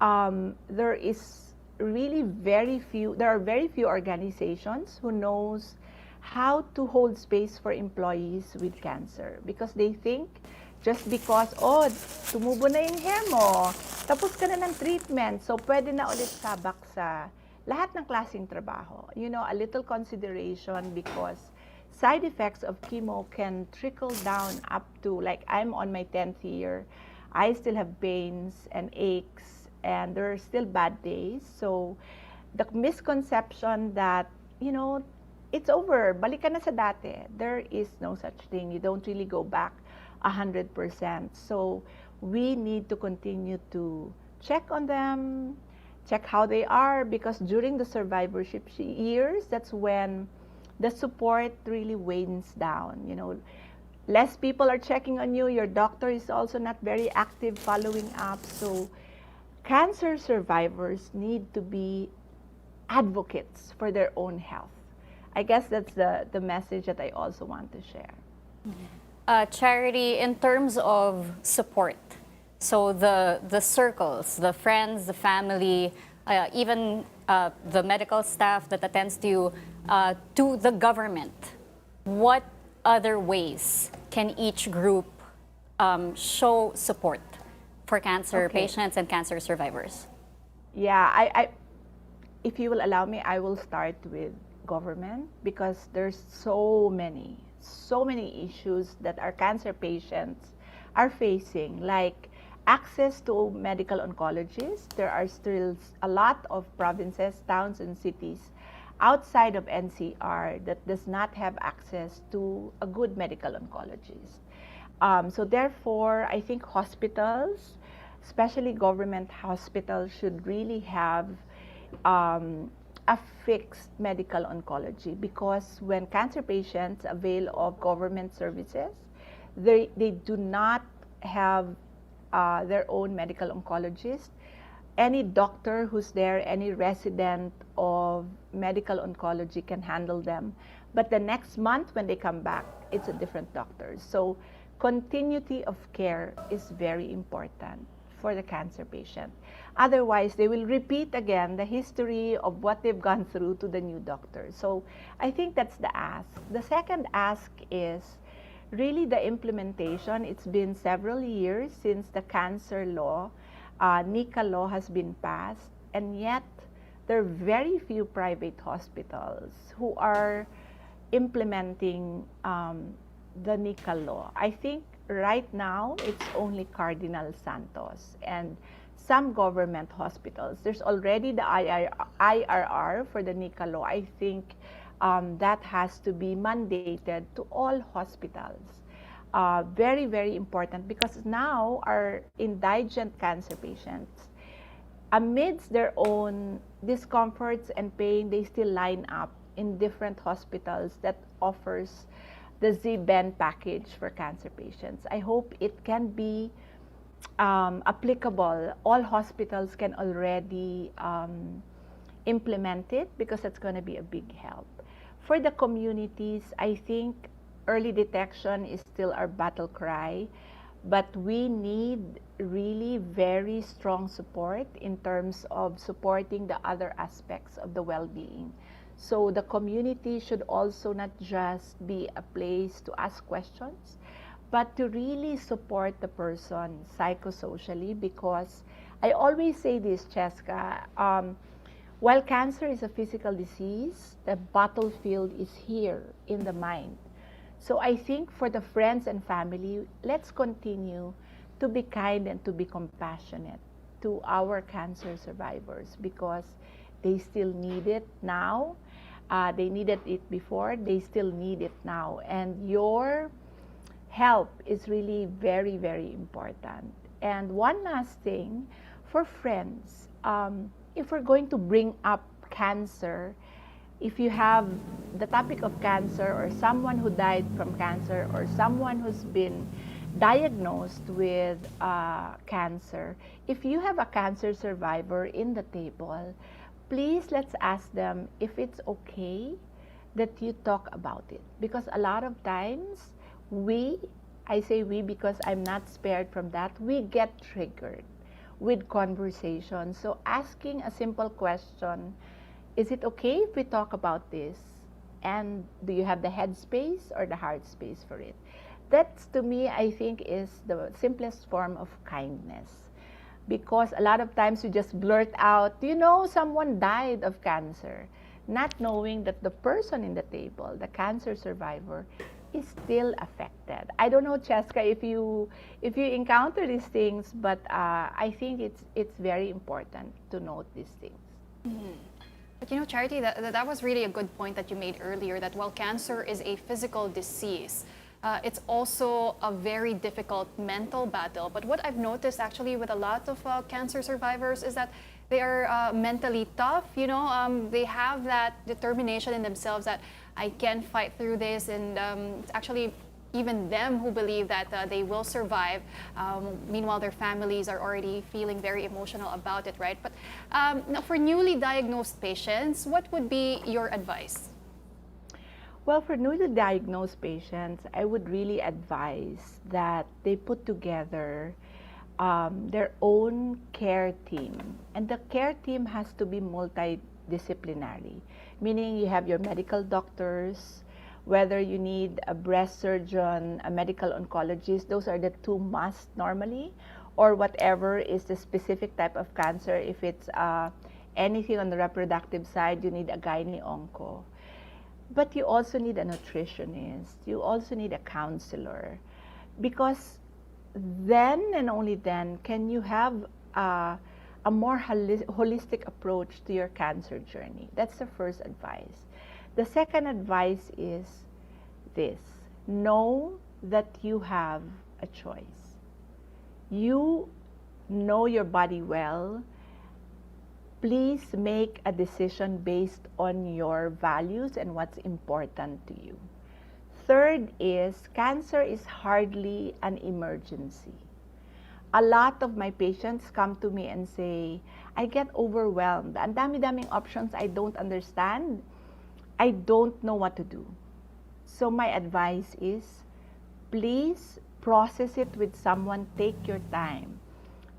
There is really very few, there are very few organizations who knows how to hold space for employees with cancer, because they think just because, oh, tumubo na yung hair mo, tapos ka na ng treatment, so pwede na ulit sabak sa lahat ng klaseng trabaho. You know, a little consideration, because side effects of chemo can trickle down up to, like, I'm on my 10th year. I still have pains and aches, and there are still bad days. So the misconception that, you know, it's over, balik ka na sa dati. There is no such thing. You don't really go back 100%. So we need to continue to check on them, check how they are, because during the survivorship years, that's when the support really wanes down. You know, less people are checking on you. Your doctor is also not very active following up. So cancer survivors need to be advocates for their own health. I guess that's the message that I also want to share. Charity, in terms of support, so the circles, the friends, the family, even the medical staff that attends to the government, what other ways can each group show support for cancer patients and cancer survivors? Yeah, I if you will allow me, I will start with government, because there's so many issues that our cancer patients are facing, like access to medical oncologists. There are still a lot of provinces, towns, and cities outside of NCR that does not have access to a good medical oncologist. So therefore, I think hospitals, especially government hospitals, should really have a fixed medical oncology, because when cancer patients avail of government services, they do not have their own medical oncologist. Any doctor who's there, any resident of medical oncology can handle them. But the next month when they come back, it's a different doctor. So continuity of care is very important for the cancer patient. Otherwise, they will repeat again the history of what they've gone through to the new doctor. So I think that's the ask. The second ask is really the implementation. It's been several years since the cancer law, NICA law, has been passed, and yet there are very few private hospitals who are implementing the NICA law. I think right now it's only Cardinal Santos and some government hospitals. There's already the IRR for the NICA law. I think that has to be mandated to all hospitals. Very, very important, because now our indigent cancer patients, amidst their own discomforts and pain, they still line up in different hospitals that offers the Z-band package for cancer patients. I hope it can be applicable. All hospitals can already implement it, because that's going to be a big help. For the communities, I think early detection is still our battle cry, but we need really very strong support in terms of supporting the other aspects of the well-being. So the community should also not just be a place to ask questions, but to really support the person psychosocially, because I always say this, Cheska, while cancer is a physical disease, the battlefield is here in the mind. So I think for the friends and family, let's continue to be kind and to be compassionate to our cancer survivors, because they still need it now. They needed it before, they still need it now. And your help is really very, very important. And one last thing, for friends, if we're going to bring up cancer, if you have the topic of cancer, or someone who died from cancer, or someone who's been diagnosed with cancer, if you have a cancer survivor in the table, please let's ask them if it's okay that you talk about it. Because a lot of times, I say we because I'm not spared from that, we get triggered with conversation. So asking a simple question, is it okay if we talk about this? And do you have the head space or the heart space for it? That's, to me, I think is the simplest form of kindness. Because a lot of times we just blurt out, you know, someone died of cancer, not knowing that the person in the table, the cancer survivor, is still affected. I don't know, Cheska, if you encounter these things, but I think it's very important to note these things. Mm-hmm. But you know, Charity, that was really a good point that you made earlier, that while cancer is a physical disease, it's also a very difficult mental battle. But what I've noticed actually with a lot of cancer survivors is that they are mentally tough. You know, they have that determination in themselves that I can fight through this, and it's actually even them who believe that they will survive. Meanwhile, their families are already feeling very emotional about it, right? But now for newly diagnosed patients, what would be your advice? Well, for newly diagnosed patients, I would really advise that they put together their own care team. And the care team has to be multidisciplinary, meaning you have your medical doctors, whether you need a breast surgeon, a medical oncologist, those are the two must normally, or whatever is the specific type of cancer. If it's anything on the reproductive side, you need a gyne-onco. But you also need a nutritionist, you also need a counselor, because then and only then can you have a more holistic approach to your cancer journey. That's the first advice. The second advice is this: know that you have a choice. You know your body well. Please make a decision based on your values and what's important to you. Third is, cancer is hardly an emergency. A lot of my patients come to me and say, I get overwhelmed. Ang dami-daming options I don't understand. I don't know what to do. So my advice is, please process it with someone. Take your time.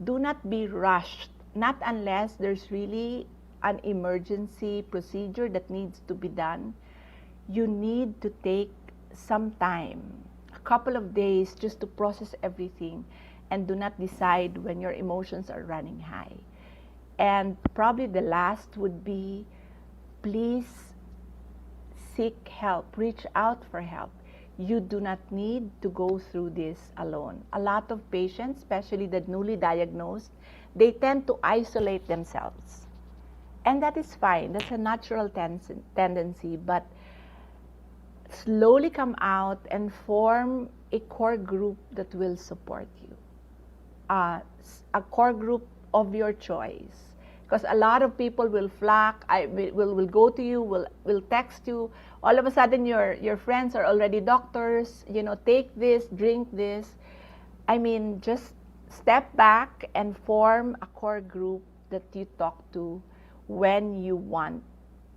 Do not be rushed, not unless there's really an emergency procedure that needs to be done. You need to take some time, a couple of days, just to process everything, and do not decide when your emotions are running high. And probably the last would be, please seek help, reach out for help. You do not need to go through this alone. A lot of patients, especially the newly diagnosed, they tend to isolate themselves. And that is fine. That's a natural tendency. But slowly come out and form a core group that will support you. A core group of your choice. Because a lot of people will flock, will go to you, will text you. All of a sudden, your friends are already doctors. You know, take this, drink this. I mean, just step back and form a core group that you talk to when you want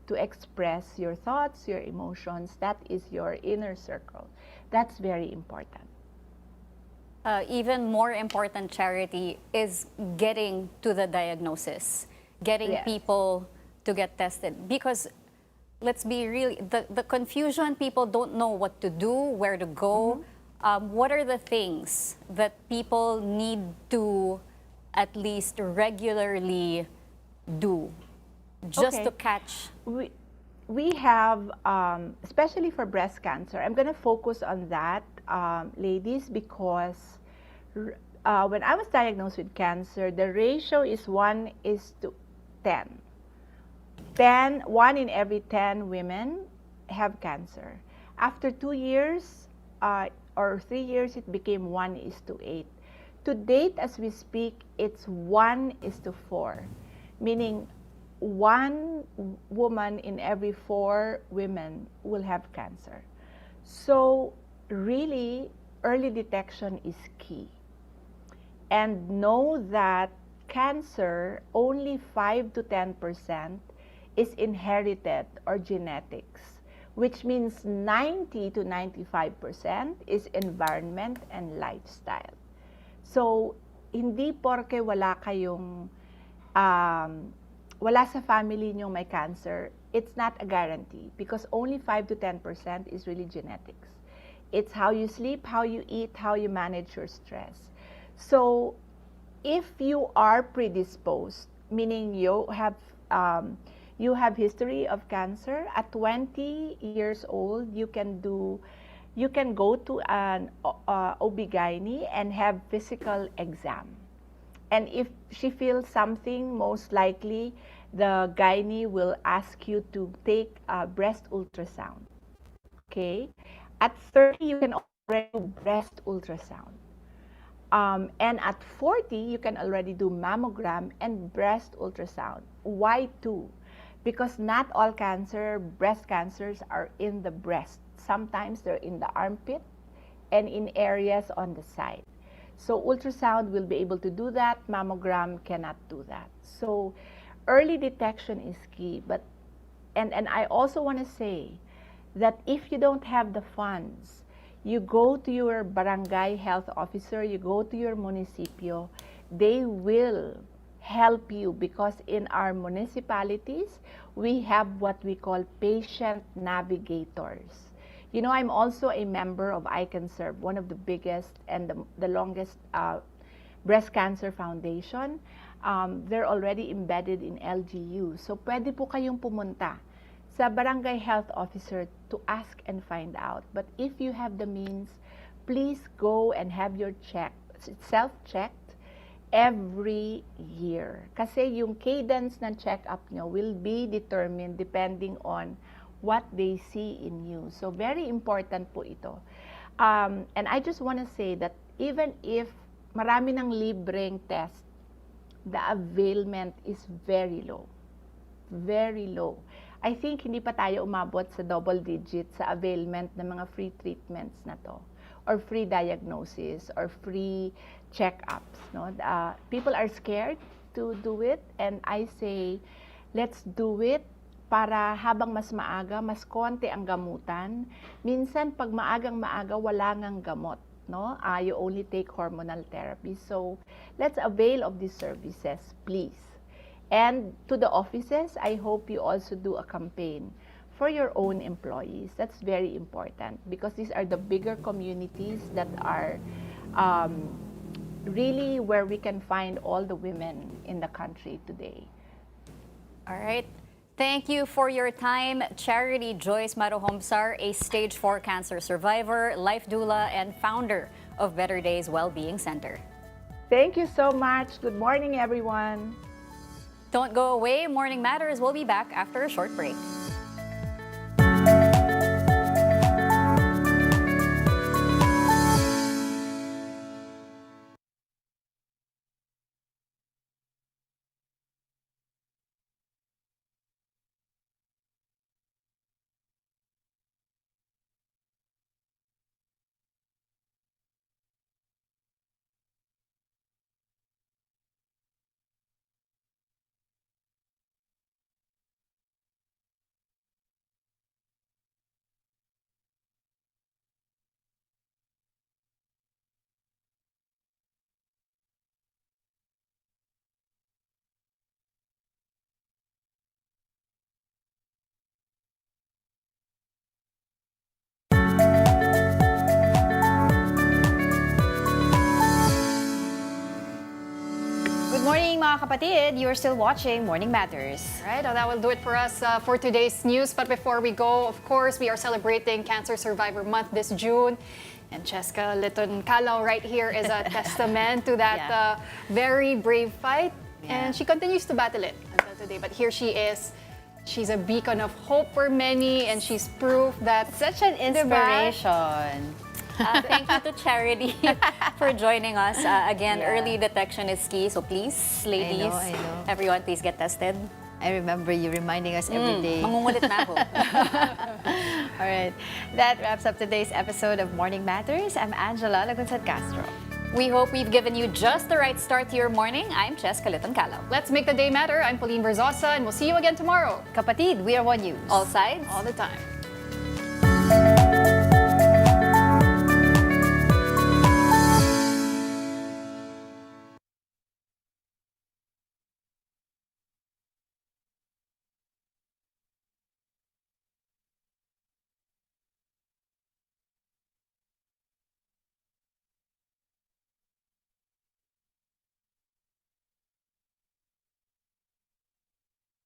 to express your thoughts, your emotions. That is your inner circle. That's very important. Even more important, Charity, is getting to the diagnosis, getting Yes. people to get tested. Because let's be real, the confusion, people don't know what to do, where to go. What are the things that people need to at least regularly do just Okay. to catch? We have, especially for breast cancer, I'm going to focus on that, ladies, because when I was diagnosed with cancer, the ratio is 1:10. 1 in every 10 women have cancer. After 2 years or 3 years, it became 1:8. To date, as we speak, it's 1:4, meaning 1 woman in every 4 women will have cancer. So really, early detection is key. And know that cancer, only 5 to 10% is inherited or genetics, which means 90 to 95% is environment and lifestyle. So, hindi porke wala kayong wala sa family nyo may cancer, it's not a guarantee because only 5 to 10% is really genetics. It's how you sleep, how you eat, how you manage your stress. So, if you are predisposed, meaning you have history of cancer, at 20 years old, you can go to an OB/GYN and have physical exam. And if she feels something, most likely the gynae will ask you to take a breast ultrasound. Okay? At 30, you can already do breast ultrasound. And at 40, you can already do mammogram and breast ultrasound. Why 2? Because not all breast cancers are in the breast. Sometimes they're in the armpit and in areas on the side. So ultrasound will be able to do that. Mammogram cannot do that. So early detection is key. And I also want to say that if you don't have the funds, you go to your barangay health officer, you go to your municipio, they will help you because in our municipalities, we have what we call patient navigators. You know, I'm also a member of I Can Serve, one of the biggest and the longest breast cancer foundation. They're already embedded in LGU. So pwede po kayong pumunta sa barangay health officer to ask and find out. But if you have the means, please go and have your self-checked every year. Kasi yung cadence ng check-up nyo will be determined depending on what they see in you. So very important po ito. And I just want to say that even if marami ng libreng test, the availment is very low. Very low. I think hindi pa tayo umabot sa double digit sa availment ng mga free treatments na to, or free diagnosis, or free checkups. No? People are scared to do it, and I say, let's do it para habang mas maaga, mas konti ang gamutan. Minsan, pag maagang-maaga, wala ngang gamot. No? You only take hormonal therapy. So, let's avail of these services, please. And to the offices, I hope you also do a campaign for your own employees. That's very important because these are the bigger communities that are really where we can find all the women in the country today. All right. Thank you for your time, Charity Joyce Marohomsar, a stage 4 cancer survivor, life doula, and founder of Better Days Wellbeing Center. Thank you so much. Good morning, everyone. Don't go away. Morning Matters will be back after a short break. Good morning mga kapatid. You're still watching Morning Matters. Right, well, that will do it for us for today's news. But before we go, of course, we are celebrating Cancer Survivor Month this June. And Cheska Liton Calao right here is a testament to that very brave fight. And she continues to battle it until today. But here she is. She's a beacon of hope for many, and she's proof that... Such an inspiration. Thank you to Charity for joining us. Again, early detection is key. So please, ladies, I know. everyone, please get tested. I remember you reminding us every day. Mangungulit na ako. All right. That wraps up today's episode of Morning Matters. I'm Angela Lagunsad Castro. We hope we've given you just the right start to your morning. I'm Cheska Liton Calao. Let's make the day matter. I'm Pauline Verzosa, and we'll see you again tomorrow. Kapatid, we are One News. All sides, all the time.